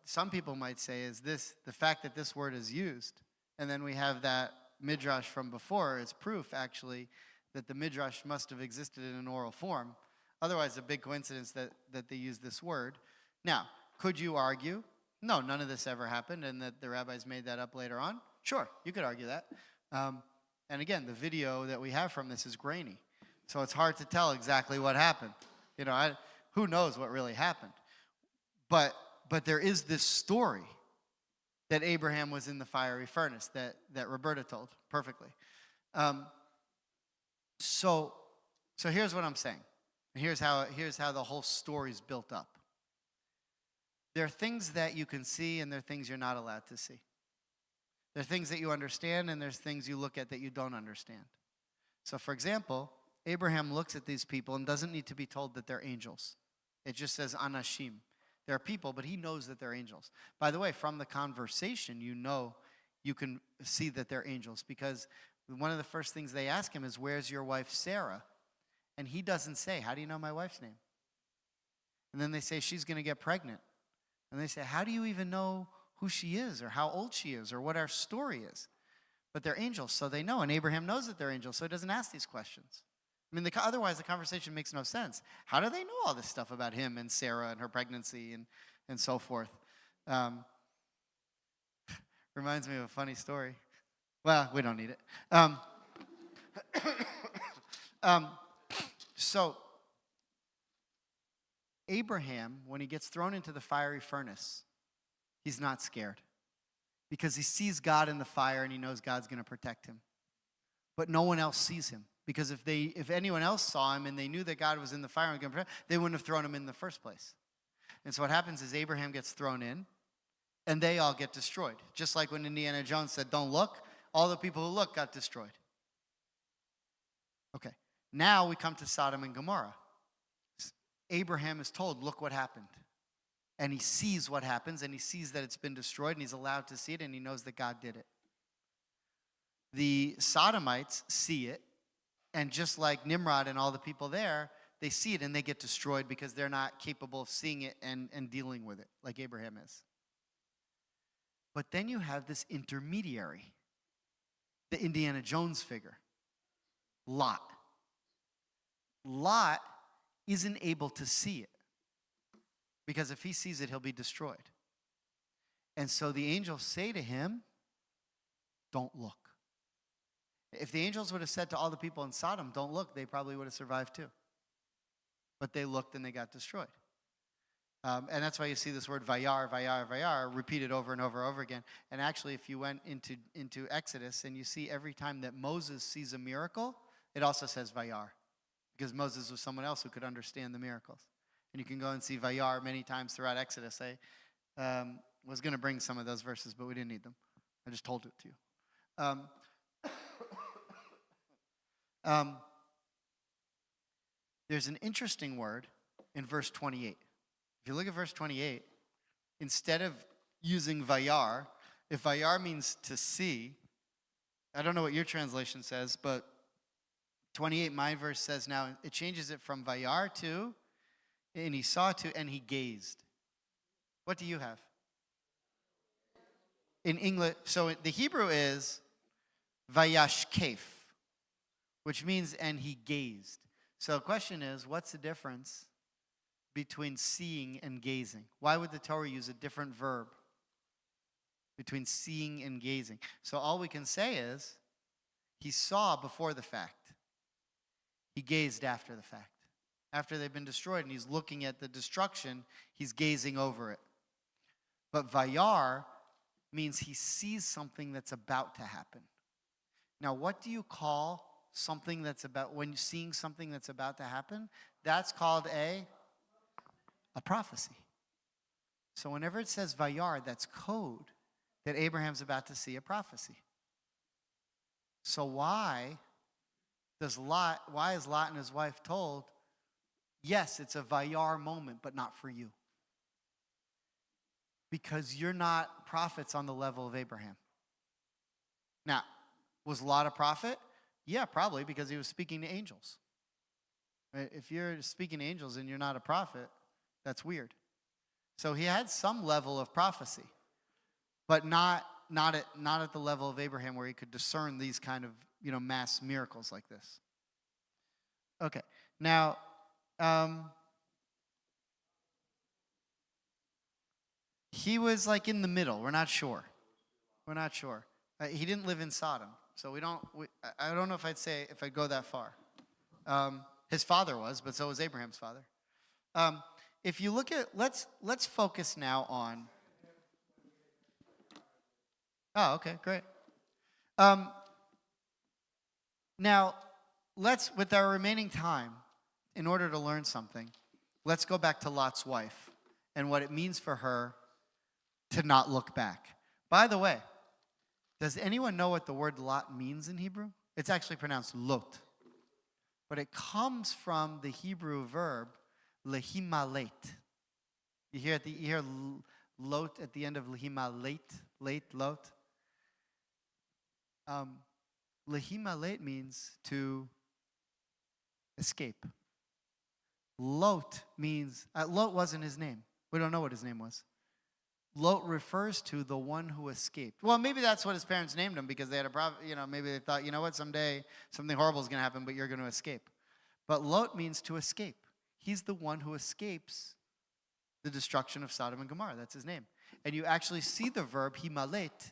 some people might say is this: the fact that this word is used, and then we have that midrash from before is proof, actually, that the midrash must have existed in an oral form. Otherwise, a big coincidence that they use this word. Now, could you argue, no, none of this ever happened, and that the rabbis made that up later on? Sure, you could argue that. And again, the video that we have from this is grainy, so it's hard to tell exactly what happened. You know, who knows what really happened? But there is this story that Abraham was in the fiery furnace that Roberta told perfectly. So here's what I'm saying. Here's how the whole story's built up. There are things that you can see, and there are things you're not allowed to see. There are things that you understand, and there's things you look at that you don't understand. So, for example, Abraham looks at these people and doesn't need to be told that they're angels. It just says anashim. They're people, but he knows that they're angels. By the way, from the conversation, you can see that they're angels, because one of the first things they ask him is, "Where's your wife Sarah?" And he doesn't say, "How do you know my wife's name?" And then they say, "She's going to get pregnant." And they say, "How do you even know who she is, or how old she is, or what our story is?" But they're angels, so they know. And Abraham knows that they're angels, so he doesn't ask these questions. I mean, otherwise the conversation makes no sense. How do they know all this stuff about him and Sarah and her pregnancy and so forth? Reminds me of a funny story. Well, we don't need it. So Abraham, when he gets thrown into the fiery furnace, he's not scared, because he sees God in the fire and he knows God's going to protect him. But no one else sees him, because if anyone else saw him and they knew that God was in the fire and going to protect him, they wouldn't have thrown him in the first place. And so what happens is Abraham gets thrown in, and they all get destroyed. Just like when Indiana Jones said, "Don't look," all the people who looked got destroyed. Okay, now we come to Sodom and Gomorrah. Abraham is told, "Look what happened." And he sees what happens, and he sees that it's been destroyed, and he's allowed to see it, and he knows that God did it. The Sodomites see it, and just like Nimrod and all the people there, they see it and they get destroyed because they're not capable of seeing it and dealing with it like Abraham is. But then you have this intermediary, the Indiana Jones figure, Lot. Lot isn't able to see it, because if he sees it, he'll be destroyed. And so the angels say to him, "Don't look." If the angels would have said to all the people in Sodom, "Don't look," they probably would have survived too. But they looked and they got destroyed. And that's why you see this word vayar, vayar, vayar repeated over and over and over again. And actually, if you went into Exodus and you see every time that Moses sees a miracle, it also says vayar, because Moses was someone else who could understand the miracles. And you can go and see vayar many times throughout Exodus. I was going to bring some of those verses, but we didn't need them. I just told it to you. There's an interesting word in verse 28. If you look at verse 28, instead of using vayar, if vayar means to see, I don't know what your translation says, but 28, my verse says now, it changes it from vayar to, and he saw to, and he gazed. What do you have? In English, so the Hebrew is vayashkef, which means, and he gazed. So the question is, what's the difference between seeing and gazing? Why would the Torah use a different verb between seeing and gazing? So all we can say is, he saw before the fact. He gazed after the fact. After they've been destroyed and he's looking at the destruction, he's gazing over it. But vayar means he sees something that's about to happen. Now, what do you call something that's about, when you're seeing something that's about to happen? That's called a prophecy. So whenever it says vayar, that's code that Abraham's about to see a prophecy. So why is Lot and his wife told, yes, it's a vayar moment, but not for you? Because you're not prophets on the level of Abraham. Now, was Lot a prophet? Yeah, probably, because he was speaking to angels. Right? If you're speaking to angels and you're not a prophet, that's weird. So he had some level of prophecy, but not at the level of Abraham where he could discern these kind of mass miracles like this. Okay, now he was like in the middle. We're not sure. He didn't live in Sodom, so I don't know if I'd go that far. His father was, but so was Abraham's father. If you look at, let's focus now on. Oh, okay, great. Now, with our remaining time, in order to learn something, let's go back to Lot's wife and what it means for her to not look back. By the way, does anyone know what the word Lot means in Hebrew? It's actually pronounced lot. But it comes from the Hebrew verb lehimalet. You hear lot at the end of lehimalet, lot. Lehimalet means to escape. Lot means, Lot wasn't his name. We don't know what his name was. Lot refers to the one who escaped. Well, maybe that's what his parents named him because they had a problem. Maybe they thought, what, someday something horrible is going to happen, but you're going to escape. But Lot means to escape. He's the one who escapes the destruction of Sodom and Gomorrah. That's his name. And you actually see the verb himalet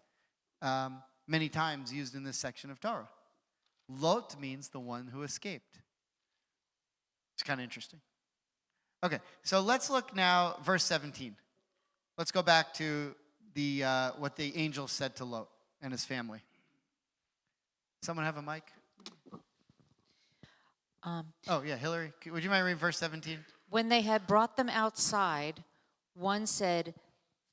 many times used in this section of Torah. Lot means the one who escaped. It's kind of interesting. Okay, so let's look now, verse 17. Let's go back to what the angel said to Lot and his family. Someone have a mic? Oh, yeah, Hillary, would you mind reading verse 17? When they had brought them outside, one said,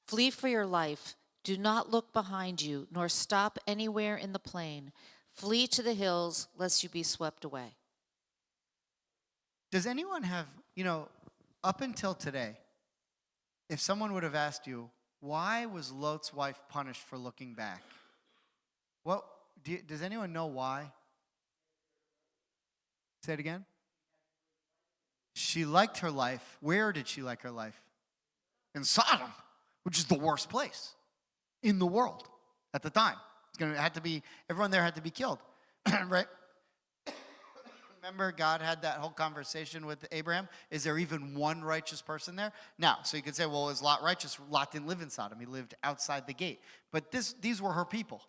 "Flee for your life. Do not look behind you, nor stop anywhere in the plain. Flee to the hills, lest you be swept away." Does anyone have, up until today, if someone would have asked you, why was Lot's wife punished for looking back? Does anyone know why? Say it again. She liked her life. Where did she like her life? In Sodom, which is the worst place in the world at the time. Everyone there had to be killed, right? Remember, God had that whole conversation with Abraham. Is there even one righteous person there? Now, so you could say, well, is Lot righteous? Lot didn't live in Sodom. He lived outside the gate. But these were her people.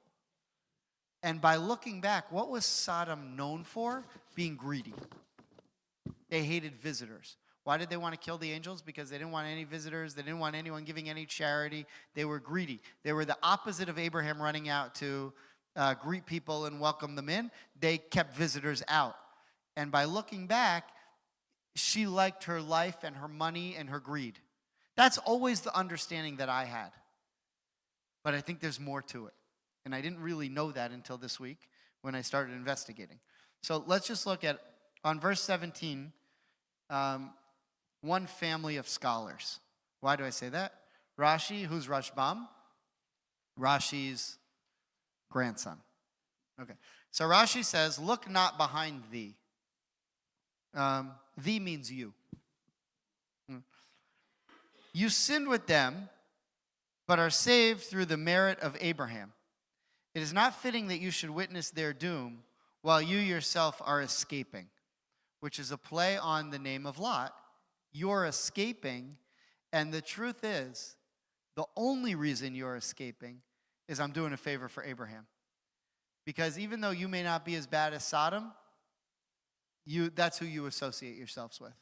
And by looking back, what was Sodom known for? Being greedy. They hated visitors. Why did they want to kill the angels? Because they didn't want any visitors. They didn't want anyone giving any charity. They were greedy. They were the opposite of Abraham running out to greet people and welcome them in. They kept visitors out. And by looking back, she liked her life and her money and her greed. That's always the understanding that I had. But I think there's more to it. And I didn't really know that until this week when I started investigating. So let's just look at, on verse 17, one family of scholars. Why do I say that? Rashi, who's Rashbam? Rashi's grandson. Okay. So Rashi says, "Look not behind thee." Thee means you. You sinned with them, but are saved through the merit of Abraham. It is not fitting that you should witness their doom while you yourself are escaping, which is a play on the name of Lot. You're escaping, and the truth is, the only reason you're escaping is I'm doing a favor for Abraham. Because even though you may not be as bad as Sodom, that's who you associate yourselves with.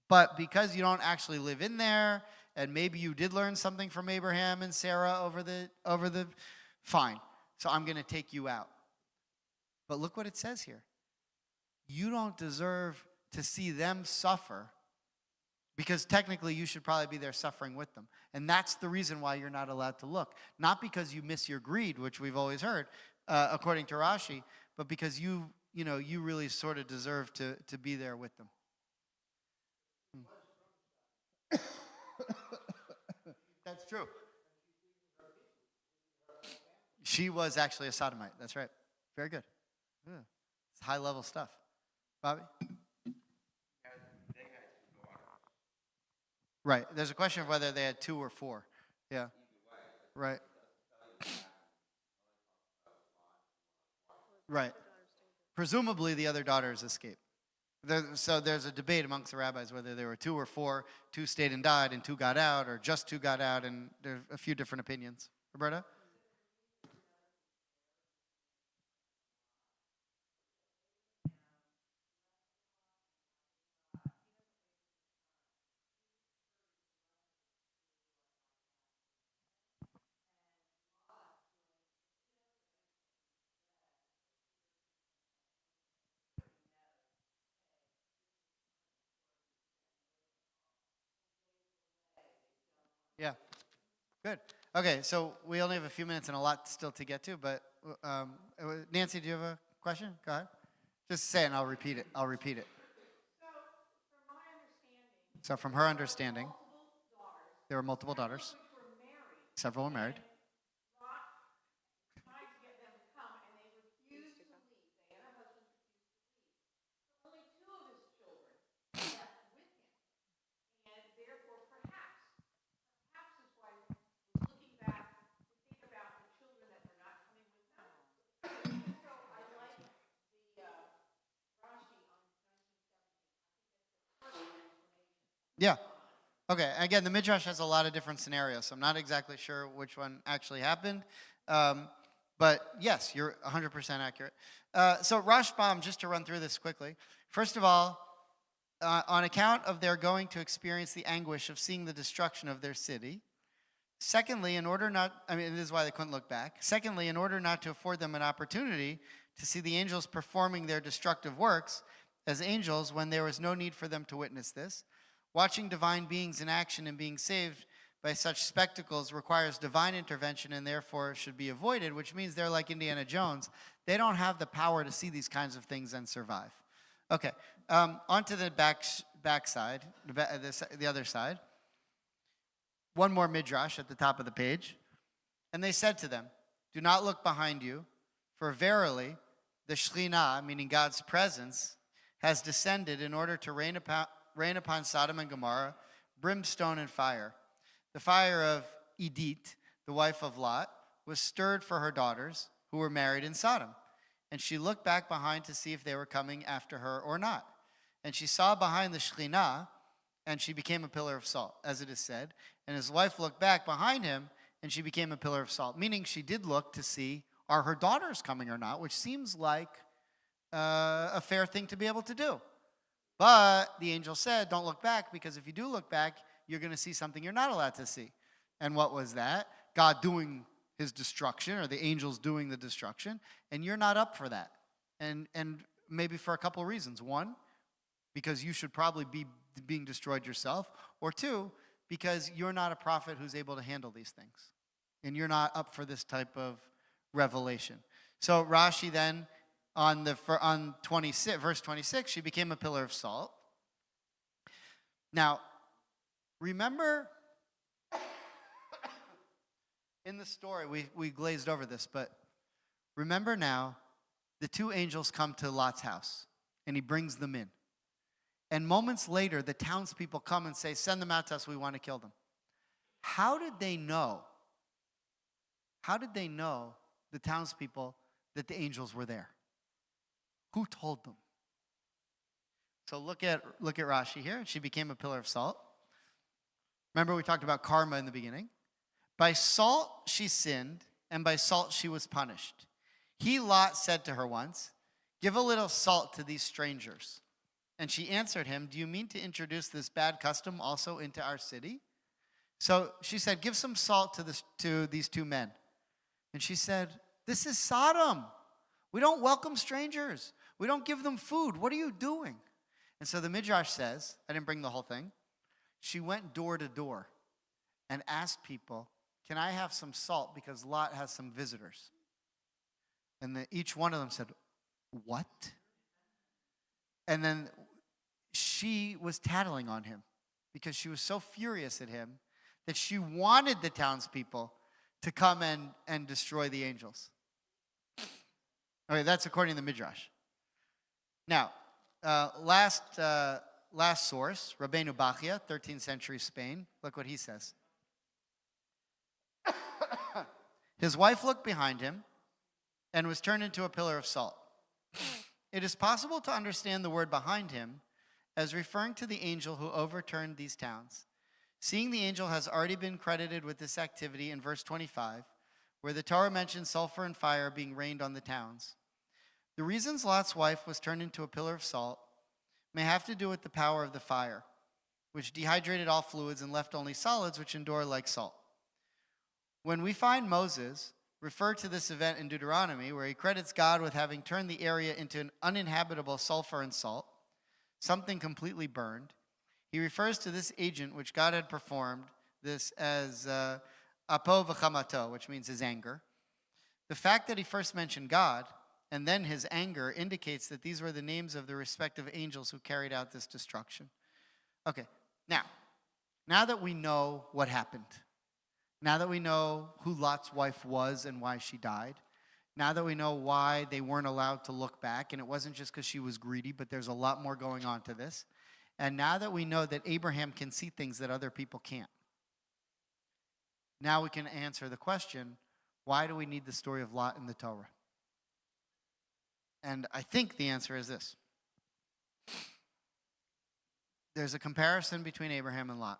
But because you don't actually live in there, and maybe you did learn something from Abraham and Sarah over the fine. So I'm going to take you out. But look what it says here. You don't deserve to see them suffer, because technically you should probably be there suffering with them. And that's the reason why you're not allowed to look. Not because you miss your greed, which we've always heard, according to Rashi, but because you really sort of deserve to be there with them. That's true. She was actually a sodomite. That's right. Very good. Yeah. It's high level stuff. Bobby? Right. There's a question of whether they had 2 or 4. Yeah. Right. Right. Presumably the other daughters escaped. So there's a debate amongst the rabbis whether there were 2 or 4, 2 stayed and died, and 2 got out, or just 2 got out, and there's a few different opinions. Roberta? Yeah. Good. Okay, so we only have a few minutes and a lot still to get to, but Nancy, do you have a question? Go ahead. Just say it and I'll repeat it. I'll repeat it. So from her understanding, there were multiple daughters. Several were married. Yeah. Okay. Again, the Midrash has a lot of different scenarios, so I'm not exactly sure which one actually happened. But yes, you're 100% accurate. So Rashbam, just to run through this quickly. First of all, on account of their going to experience the anguish of seeing the destruction of their city. Secondly, this is why they couldn't look back. Secondly, in order not to afford them an opportunity to see the angels performing their destructive works as angels when there was no need for them to witness this. Watching divine beings in action and being saved by such spectacles requires divine intervention and therefore should be avoided, which means they're like Indiana Jones. They don't have the power to see these kinds of things and survive. Okay, on to the back side, the other side. One more midrash at the top of the page. And they said to them, do not look behind you, for verily the Shekhinah, meaning God's presence, has descended in order to rain upon Sodom and Gomorrah, brimstone and fire. The fire of Edith, the wife of Lot, was stirred for her daughters who were married in Sodom. And she looked back behind to see if they were coming after her or not. And she saw behind the Shekhinah, and she became a pillar of salt, as it is said. And his wife looked back behind him, and she became a pillar of salt. Meaning she did look to see, are her daughters coming or not, which seems like a fair thing to be able to do. But the angel said, don't look back, because if you do look back, you're going to see something you're not allowed to see. And what was that? God doing his destruction, or the angels doing the destruction, and you're not up for that. And maybe for a couple of reasons. One, because you should probably be being destroyed yourself. Or two, because you're not a prophet who's able to handle these things. And you're not up for this type of revelation. So Rashi then, on 26, verse 26, she became a pillar of salt. Now, remember, in the story, we glazed over this, but remember now, the two angels come to Lot's house, and he brings them in. And moments later, the townspeople come and say, send them out to us, we want to kill them. How did they know? How did they know, the townspeople, that the angels were there? Who told them? So look at Rashi here. She became a pillar of salt. Remember we talked about karma in the beginning. By salt she sinned, and by salt she was punished. He, Lot, said to her once, give a little salt to these strangers. And she answered him, do you mean to introduce this bad custom also into our city? So she said, give some salt to these two men. And she said, this is Sodom. We don't welcome strangers. We don't give them food. What are you doing? And so the Midrash says, I didn't bring the whole thing, she went door to door and asked people, can I have some salt because Lot has some visitors? And each one of them said, what? And then she was tattling on him because she was so furious at him that she wanted the townspeople to come and destroy the angels. Okay, that's according to the Midrash. Now, last source, Rabbeinu Bachia, 13th century Spain. Look what he says. His wife looked behind him and was turned into a pillar of salt. It is possible to understand the word behind him as referring to the angel who overturned these towns. Seeing the angel has already been credited with this activity in verse 25, where the Torah mentions sulfur and fire being rained on the towns. The reasons Lot's wife was turned into a pillar of salt may have to do with the power of the fire, which dehydrated all fluids and left only solids which endure like salt. When we find Moses refer to this event in Deuteronomy, where he credits God with having turned the area into an uninhabitable sulfur and salt, something completely burned, he refers to this agent which God had performed, this as apo v'chamato, which means his anger. The fact that he first mentioned God and then his anger indicates that these were the names of the respective angels who carried out this destruction. Okay, now that we know what happened, now that we know who Lot's wife was and why she died, now that we know why they weren't allowed to look back, and it wasn't just because she was greedy, but there's a lot more going on to this, and now that we know that Abraham can see things that other people can't, now we can answer the question, why do we need the story of Lot in the Torah? And I think the answer is this. There's a comparison between Abraham and Lot.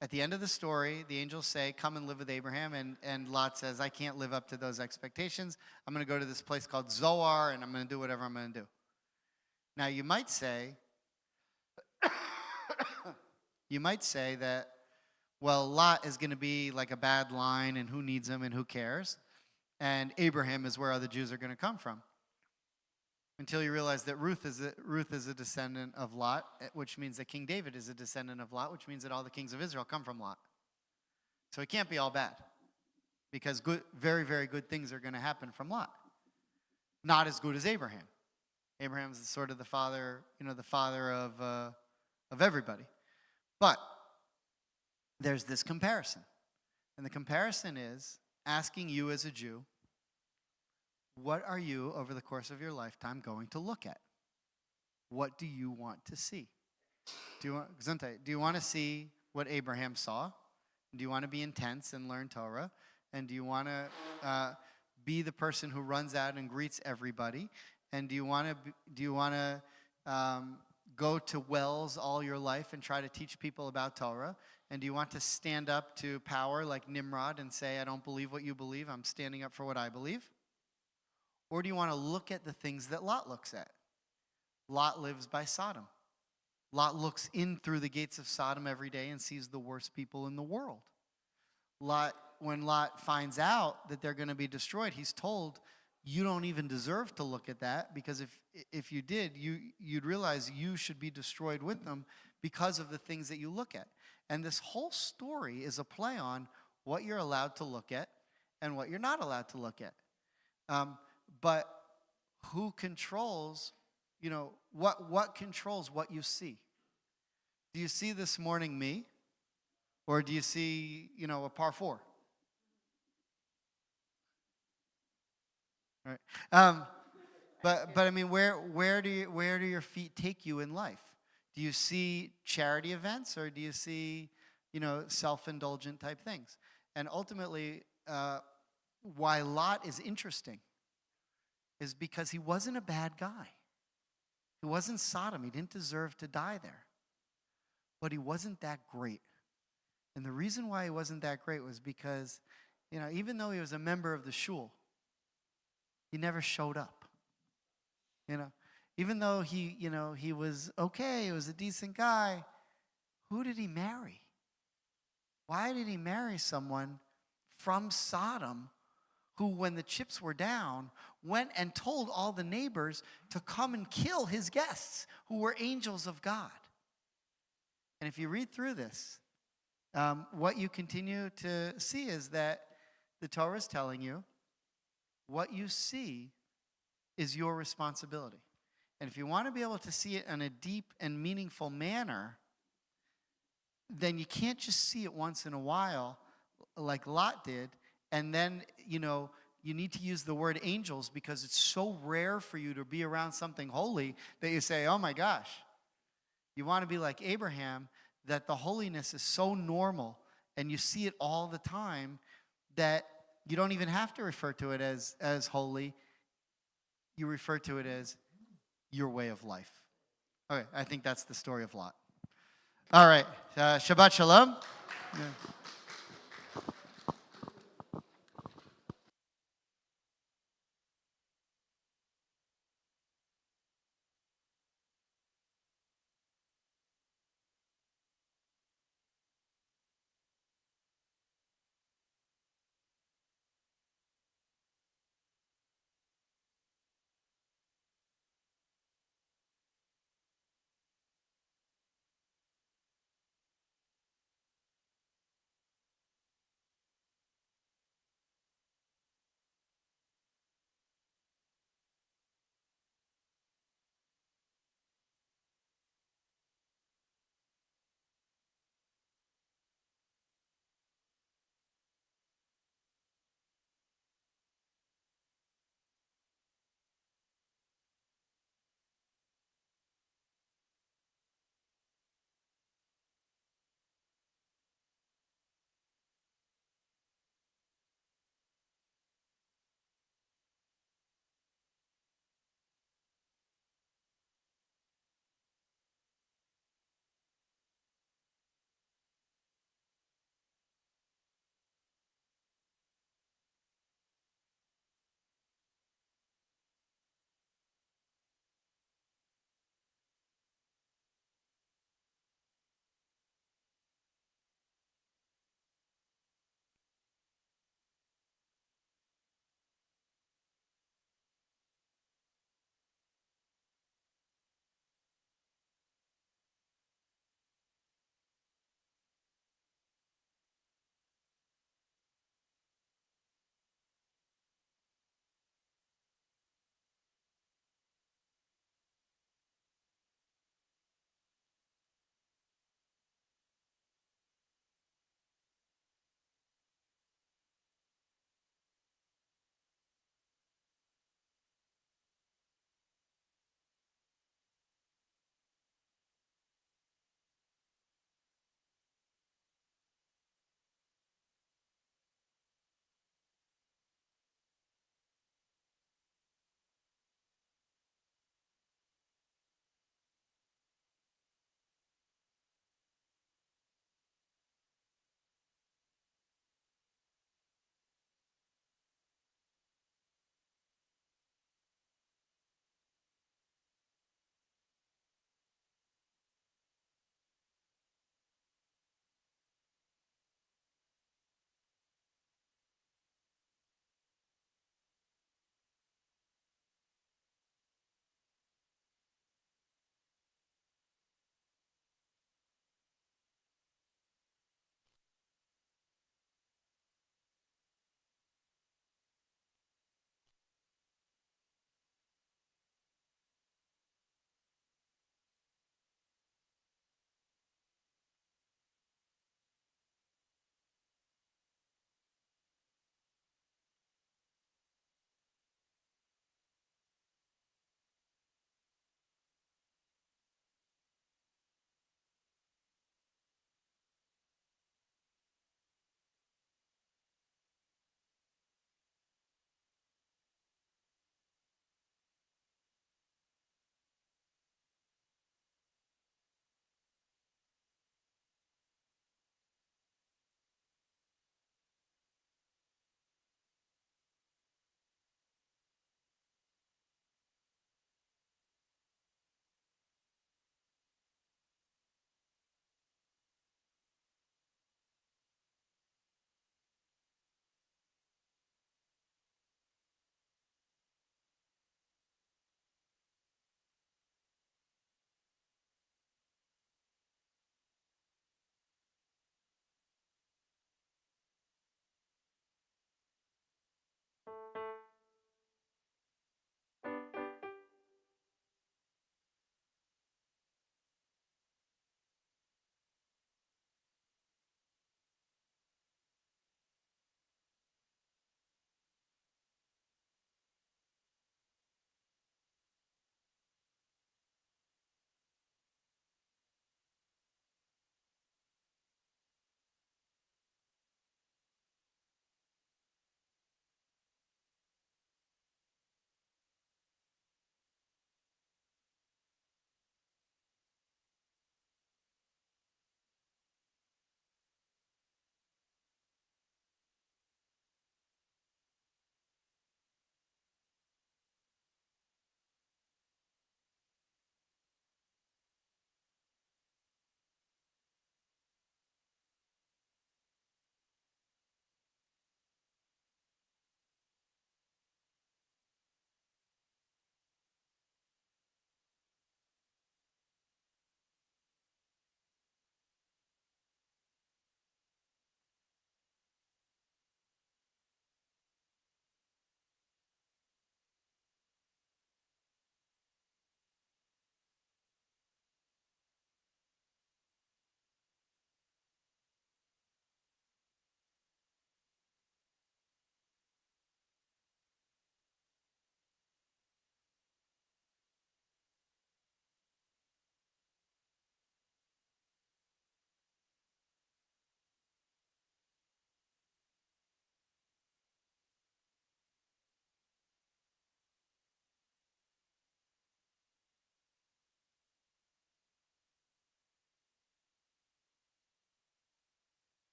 At the end of the story, the angels say, come and live with Abraham, and Lot says, I can't live up to those expectations. I'm going to go to this place called Zoar, and I'm going to do whatever I'm going to do. Now, you might say that, well, Lot is going to be like a bad line, and who needs him, and who cares? And Abraham is where other Jews are going to come from. Until you realize that Ruth is a descendant of Lot, which means that King David is a descendant of Lot, which means that all the kings of Israel come from Lot. So it can't be all bad, because good, very, very good things are going to happen from Lot. Not as good as Abraham. Abraham is sort of the father, the father of everybody. But there's this comparison, and the comparison is asking you as a Jew, what are you, over the course of your lifetime, going to look at? What do you want to see? Do you want to see what Abraham saw? Do you want to be intense and learn Torah? And do you want to be the person who runs out and greets everybody? And do you want to go to wells all your life and try to teach people about Torah? And do you want to stand up to power like Nimrod and say, I don't believe what you believe, I'm standing up for what I believe? Or do you want to look at the things that Lot looks at? Lot lives by Sodom. Lot looks in through the gates of Sodom every day and sees the worst people in the world. When Lot finds out that they're going to be destroyed, he's told, you don't even deserve to look at that, because if you did, you'd realize you should be destroyed with them because of the things that you look at. And this whole story is a play on what you're allowed to look at and what you're not allowed to look at. But who controls, what controls what you see? Do you see this morning me? Or do you see, a par 4? Right. But I mean, where do your feet take you in life? Do you see charity events, or do you see, self-indulgent type things? And ultimately, why Lot is interesting is because he wasn't a bad guy. He wasn't Sodom. He didn't deserve to die there. But he wasn't that great. And the reason why he wasn't that great was because, even though he was a member of the shul, he never showed up. Even though he was okay, he was a decent guy, who did he marry? Why did he marry someone from Sodom who, when the chips were down, went and told all the neighbors to come and kill his guests, who were angels of God? And if you read through this, what you continue to see is that the Torah is telling you what you see is your responsibility. And if you want to be able to see it in a deep and meaningful manner, then you can't just see it once in a while like Lot did And then, you know, you need to use the word angels because it's so rare for you to be around something holy that you say, oh my gosh. You want to be like Abraham, that the holiness is so normal and you see it all the time that you don't even have to refer to it as holy. You refer to it as your way of life. Okay, I think that's the story of Lot. All right, Shabbat Shalom. Yeah.